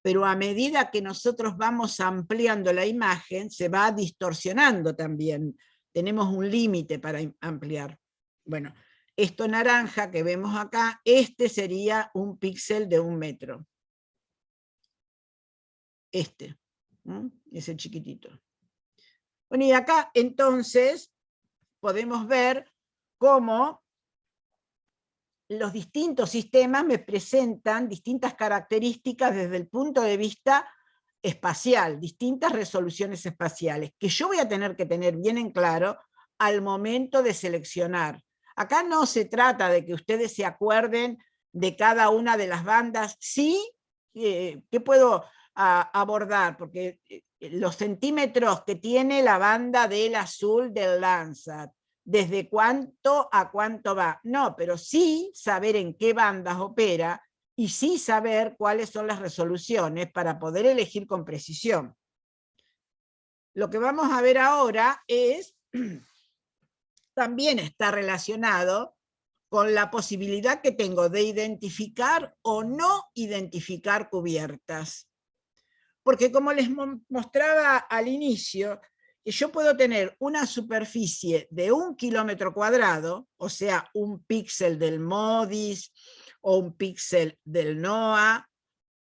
Pero a medida que nosotros vamos ampliando la imagen, se va distorsionando también. Tenemos un límite para ampliar. Bueno, esto naranja que vemos acá, este sería un píxel de 1 metro. Ese chiquitito. Bueno, y acá entonces podemos ver cómo los distintos sistemas me presentan distintas características desde el punto de vista espacial, distintas resoluciones espaciales, que yo voy a tener que tener bien en claro al momento de seleccionar. Acá no se trata de que ustedes se acuerden de cada una de las bandas, sí, ¿qué puedo abordar? Porque los centímetros que tiene la banda del azul del Landsat, desde cuánto a cuánto va, no, pero sí saber en qué bandas opera, y sí saber cuáles son las resoluciones para poder elegir con precisión. Lo que vamos a ver ahora es, también está relacionado con la posibilidad que tengo de identificar o no identificar cubiertas. Porque como les mostraba al inicio, yo puedo tener una superficie de 1 kilómetro cuadrado, o sea, un píxel del MODIS, o un píxel del NOAA,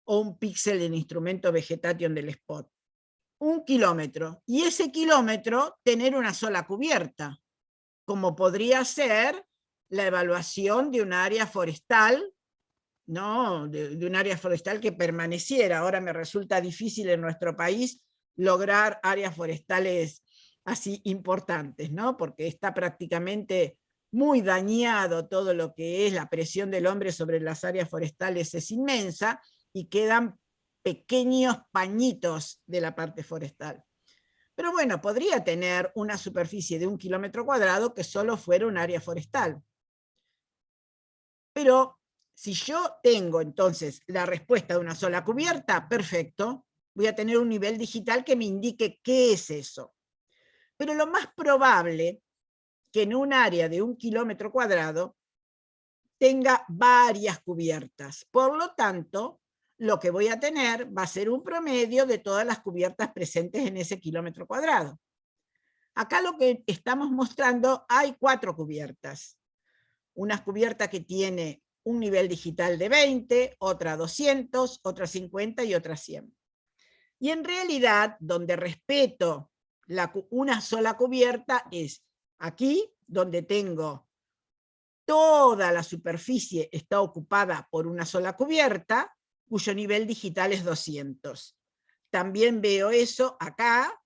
o un píxel del instrumento Vegetation del Spot. 1 kilómetro. Y ese kilómetro tener una sola cubierta, como podría ser la evaluación de un área forestal, ¿no? de un área forestal que permaneciera. Ahora me resulta difícil en nuestro país lograr áreas forestales así importantes, ¿no? Porque está prácticamente muy dañado todo lo que es la presión del hombre sobre las áreas forestales, es inmensa, y quedan pequeños pañitos de la parte forestal. Pero bueno, podría tener una superficie de 1 kilómetro cuadrado que solo fuera un área forestal. Pero si yo tengo entonces la respuesta de una sola cubierta, perfecto, voy a tener un nivel digital que me indique qué es eso. Pero lo más probable que en un área de 1 kilómetro cuadrado tenga varias cubiertas. Por lo tanto, lo que voy a tener va a ser un promedio de todas las cubiertas presentes en ese kilómetro cuadrado. Acá lo que estamos mostrando, hay 4 cubiertas. Una cubierta que tiene un nivel digital de 20, otra 200, otra 50 y otra 100. Y en realidad, donde respeto una sola cubierta es aquí, donde tengo toda la superficie está ocupada por una sola cubierta, cuyo nivel digital es 200. También veo eso acá,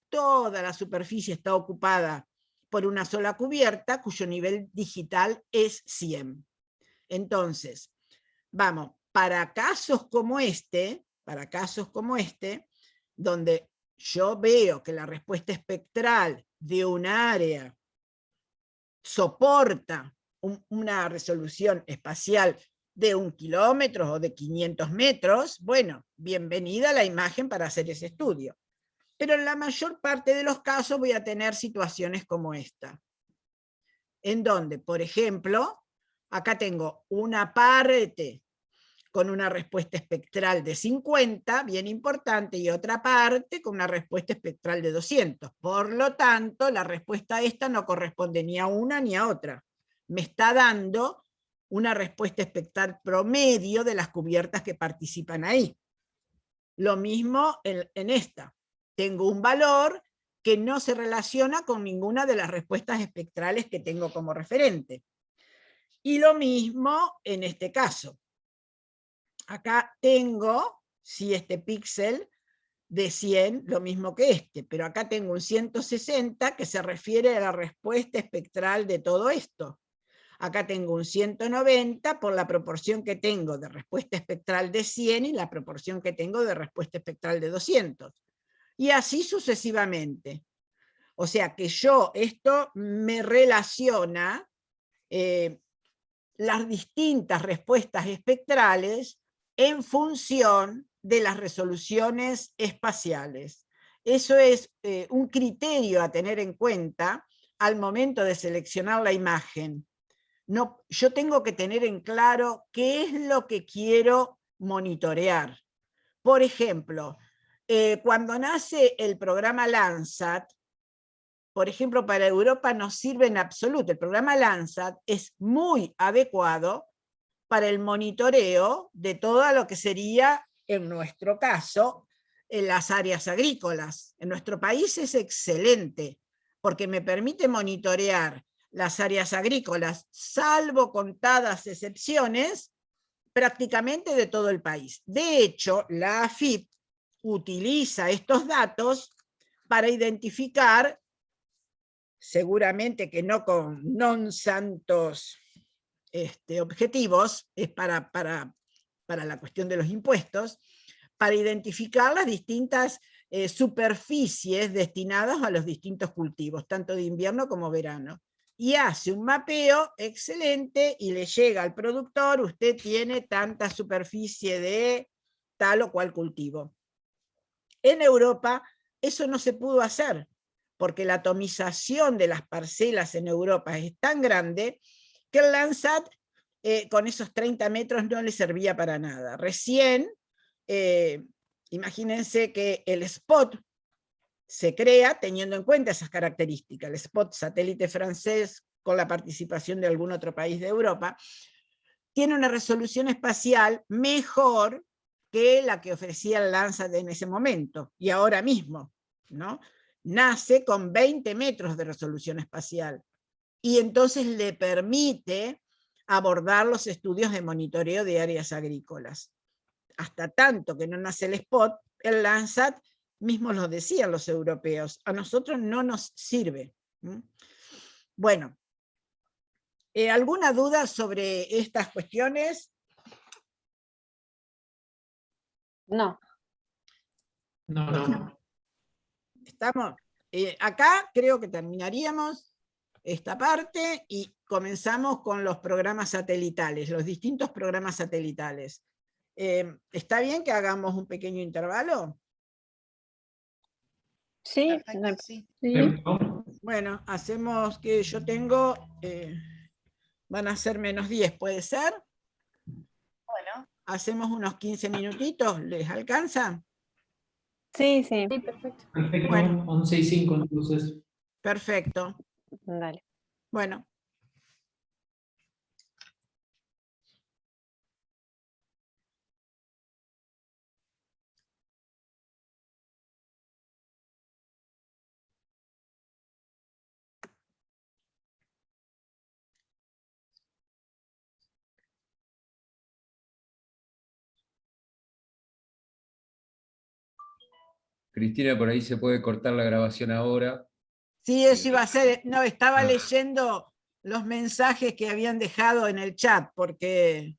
toda la superficie está ocupada por una sola cubierta, cuyo nivel digital es 100. Entonces, vamos, para casos como este, donde yo veo que la respuesta espectral de un área soporta una resolución espacial de 1 kilómetro o de 500 metros, bueno, bienvenida la imagen para hacer ese estudio. Pero en la mayor parte de los casos voy a tener situaciones como esta, en donde, por ejemplo, acá tengo una parte con una respuesta espectral de 50, bien importante, y otra parte con una respuesta espectral de 200. Por lo tanto, la respuesta a esta no corresponde ni a una ni a otra. Me está dando una respuesta espectral promedio de las cubiertas que participan ahí. Lo mismo en esta. Tengo un valor que no se relaciona con ninguna de las respuestas espectrales que tengo como referente. Y lo mismo en este caso. Acá tengo, si este píxel de 100, lo mismo que este, pero acá tengo un 160 que se refiere a la respuesta espectral de todo esto. Acá tengo un 190 por la proporción que tengo de respuesta espectral de 100 y la proporción que tengo de respuesta espectral de 200. Y así sucesivamente. O sea que esto me relaciona las distintas respuestas espectrales en función de las resoluciones espaciales. Eso es un criterio a tener en cuenta al momento de seleccionar la imagen. No, yo tengo que tener en claro qué es lo que quiero monitorear. Por ejemplo, cuando nace el programa Landsat, por ejemplo, para Europa no sirve en absoluto. El programa Landsat es muy adecuado para el monitoreo de todo lo que sería, en nuestro caso, en las áreas agrícolas. En nuestro país es excelente, porque me permite monitorear las áreas agrícolas, salvo contadas excepciones, prácticamente de todo el país. De hecho, la AFIP utiliza estos datos para identificar, seguramente que no con non santos objetivos, es para la cuestión de los impuestos, para identificar las distintas superficies destinadas a los distintos cultivos, tanto de invierno como verano. Y hace un mapeo excelente y le llega al productor, usted tiene tanta superficie de tal o cual cultivo. En Europa eso no se pudo hacer, porque la atomización de las parcelas en Europa es tan grande que el Landsat con esos 30 metros no le servía para nada. Recién, imagínense que el SPOT se crea teniendo en cuenta esas características. El SPOT, satélite francés, con la participación de algún otro país de Europa, tiene una resolución espacial mejor que la que ofrecía el Landsat en ese momento, y ahora mismo, ¿no? Nace con 20 metros de resolución espacial, y entonces le permite abordar los estudios de monitoreo de áreas agrícolas. Hasta tanto que no nace el SPOT, el Landsat, mismos lo decían los europeos, a nosotros no nos sirve. Bueno, ¿alguna duda sobre estas cuestiones? No. No. ¿Estamos? Acá creo que terminaríamos esta parte y comenzamos con los programas satelitales, los distintos programas satelitales. ¿Está bien que hagamos un pequeño intervalo? Sí, Perfecto, sí. Bueno, hacemos que yo tengo, van a ser -10, ¿puede ser? Bueno, Hacemos unos 15 minutitos, ¿les alcanza? sí. Sí, perfecto. Perfecto, Bueno. 11:05 entonces. Perfecto. Dale. Bueno. Cristina, por ahí se puede cortar la grabación ahora. Sí, eso iba a ser, no, estaba leyendo los mensajes que habían dejado en el chat, porque